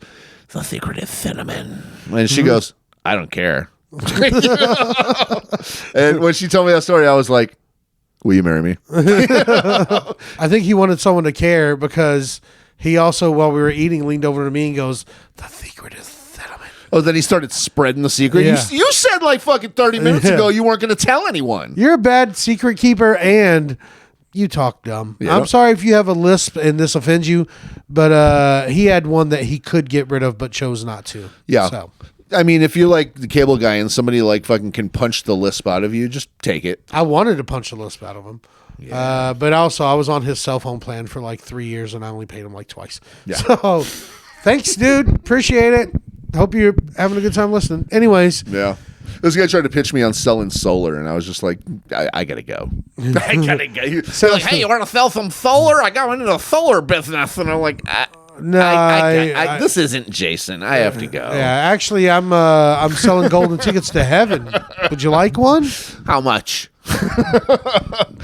the secret is cinnamon, and she goes, I don't care. And when she told me that story, I was like, will you marry me? I think he wanted someone to care because he also, while we were eating, leaned over to me and goes, the secret is cinnamon. Oh, then he started spreading the secret. Yeah. You said like fucking 30 minutes ago you weren't going to tell anyone. You're a bad secret keeper and you talk dumb. Yeah. I'm sorry if you have a lisp and this offends you, but he had one that he could get rid of but chose not to. Yeah. So I mean, if you're like the cable guy and somebody like fucking can punch the lisp out of you, just take it. I wanted to punch the lisp out of him. Yeah. But also I was on his cell phone plan for like 3 years and I only paid him like twice. Yeah. So thanks, dude. Appreciate it. Hope you're having a good time listening. Anyways. Yeah. This guy tried to pitch me on selling solar, and I was just like, I gotta go. I gotta go. He's like, hey, you want to sell some solar? I got into the solar business, and I'm like, no, this isn't Jason. I have to go. Yeah, actually, I'm selling golden tickets to heaven. Would you like one? How much?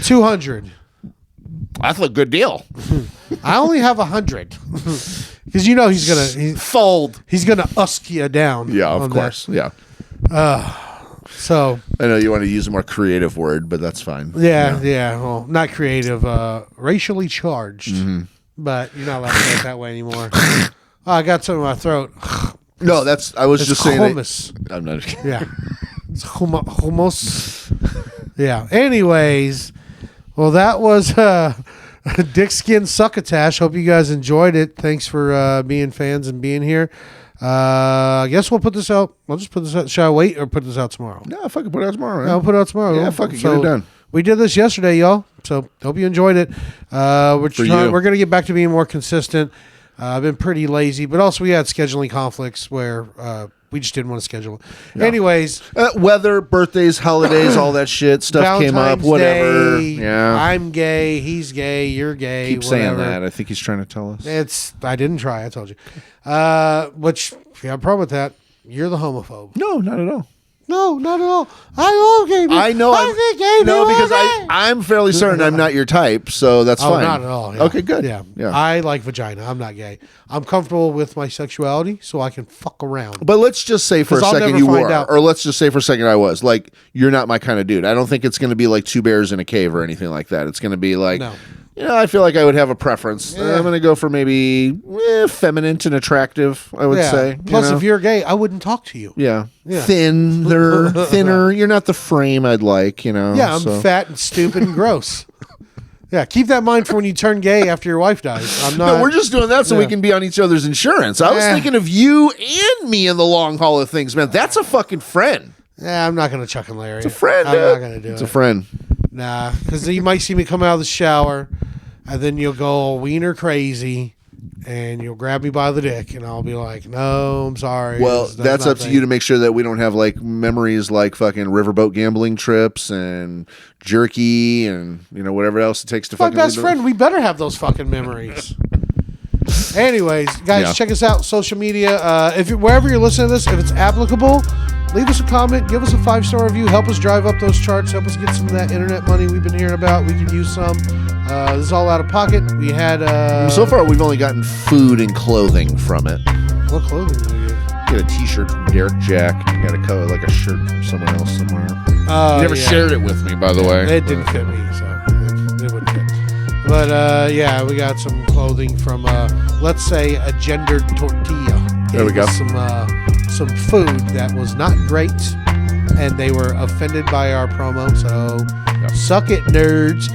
200. That's a good deal. I only have 100 because you know he's fold. He's gonna usk you down. Yeah, of course. That. Yeah. So I know you want to use a more creative word, but that's fine. Yeah. Well, not creative. Racially charged. Mm-hmm. But you're not allowed to say it that way anymore. Oh, I got something in my throat. No, I was just saying hummus. I'm not kidding. Yeah. It's hummus. Yeah. Anyways, well, that was Dickskin Succotash. Hope you guys enjoyed it. Thanks for being fans and being here. I guess we'll put this out. I'll just put this out. Shall I wait or put this out tomorrow? No, fucking put it out tomorrow. Man. I'll put it out tomorrow. Yeah, fucking get it done. We did this yesterday, y'all. So hope you enjoyed it. We're going to get back to being more consistent. I've been pretty lazy, but also we had scheduling conflicts where we just didn't want to schedule it. Yeah. Anyways. Weather, birthdays, holidays, all that shit. Stuff came up, whatever. Day, yeah. I'm gay. He's gay. You're gay. Keep saying that. I think he's trying to tell us. I didn't try. I told you. Which, if you have a problem with that, you're the homophobe. No, not at all. No, not at all. I love gay people. I know. Because gay. I'm fairly certain I'm not your type, so that's fine. Not at all. Yeah. Okay, good. Yeah. I like vagina. I'm not gay. I'm comfortable with my sexuality, so I can fuck around. But let's just say for a second you were, or let's just say for a second I was. Like, you're not my kind of dude. I don't think it's going to be like two bears in a cave or anything like that. It's going to be like, I feel like I would have a preference. Yeah. I'm going to go for maybe feminine and attractive, I would say. Plus, if you're gay, I wouldn't talk to you. Yeah. Thinner. You're not the frame I'd like, Yeah, I'm fat and stupid and gross. Yeah, keep that in mind for when you turn gay after your wife dies. I'm not. No, we're just doing that so we can be on each other's insurance. I was thinking of you and me in the long haul of things, man. That's a fucking friend. Yeah, I'm not going to Chuck and Larry. It's a friend, I'm not going to do it. It's a friend. Nah, because you might see me come out of the shower, and then you'll go wiener crazy, and you'll grab me by the dick, and I'll be like, no, I'm sorry. Well, that's up to you to make sure that we don't have like memories like fucking riverboat gambling trips and jerky and whatever else it takes to fucking. My best friend, we better have those fucking memories. Anyways, guys, check us out, social media. Wherever you're listening to this, if it's applicable, leave us a comment, give us a 5-star review, help us drive up those charts, help us get some of that internet money we've been hearing about. We could use some. This is all out of pocket. We had so far we've only gotten food and clothing from it. What clothing did we get? Get a T-shirt from Derek Jack. I got a shirt from someone else somewhere. You never shared it with me, by the way. It didn't fit me, so it wouldn't fit. But yeah, we got some clothing from let's say a gendered tortilla. There we go. Some food that was not great, and they were offended by our promo. So suck it, nerds.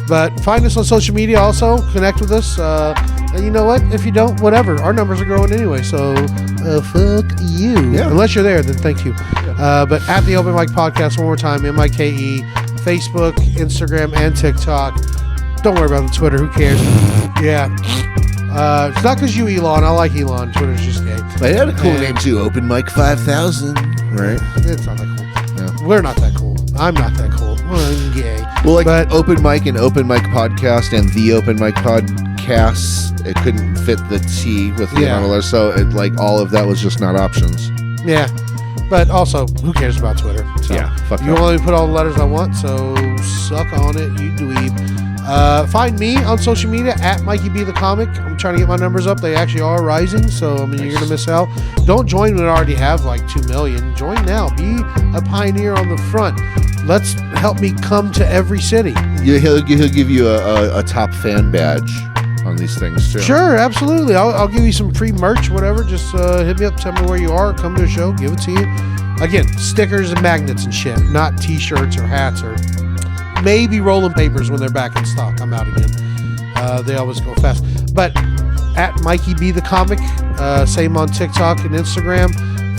But find us on social media. Also connect with us. And you know what? If you don't, whatever. Our numbers are growing anyway. So fuck you. Yeah. Unless you're there, then thank you. But at the Open Mic Podcast, one more time, MIKE, Facebook, Instagram, and TikTok. Don't worry about the Twitter. Who cares? Yeah. It's not because you, Elon. I like Elon. Twitter's just gay. But it had a cool name too. Open Mic 5000. Right? It's not that cool. No. We're not that cool. I'm not that cool. I'm gay. Well, but Open Mic and Open Mic Podcast and the Open Mic Podcasts, it couldn't fit the T with the amount of letters. So all of that was just not options. Yeah. But also, who cares about Twitter? So fuck you that. only put all the letters I want, so suck on it, you dweeb. Find me on social media at Mikey B the Comic. I'm trying to get my numbers up. They actually are rising, so I mean, you're going to miss out. Don't join when I already have 2 million. Join now. Be a pioneer on the front. Let's help me come to every city. He'll give you a top fan badge on these things too. Sure, absolutely. I'll give you some free merch, whatever. Just hit me up, tell me where you are, come to a show, give it to you. Again, stickers and magnets and shit, not T-shirts or hats or maybe rolling papers when they're back in stock. I'm out again. They always go fast. But at Mikey B the Comic, same on TikTok and Instagram,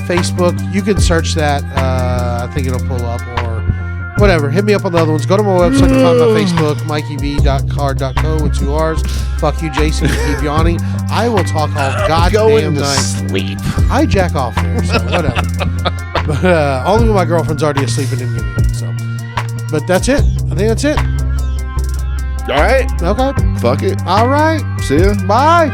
Facebook. You can search that. I think it'll pull up or whatever. Hit me up on the other ones. Go to my website and find my Facebook, MikeyB.card.co with 2 R's. Fuck you, Jason. You keep yawning. I will talk all goddamn night. Sleep. I jack off there, so whatever. But only when my girlfriend's already asleep and didn't give me it. So, but that's it. I think that's it. All right. Okay. Fuck it. All right. See ya. Bye.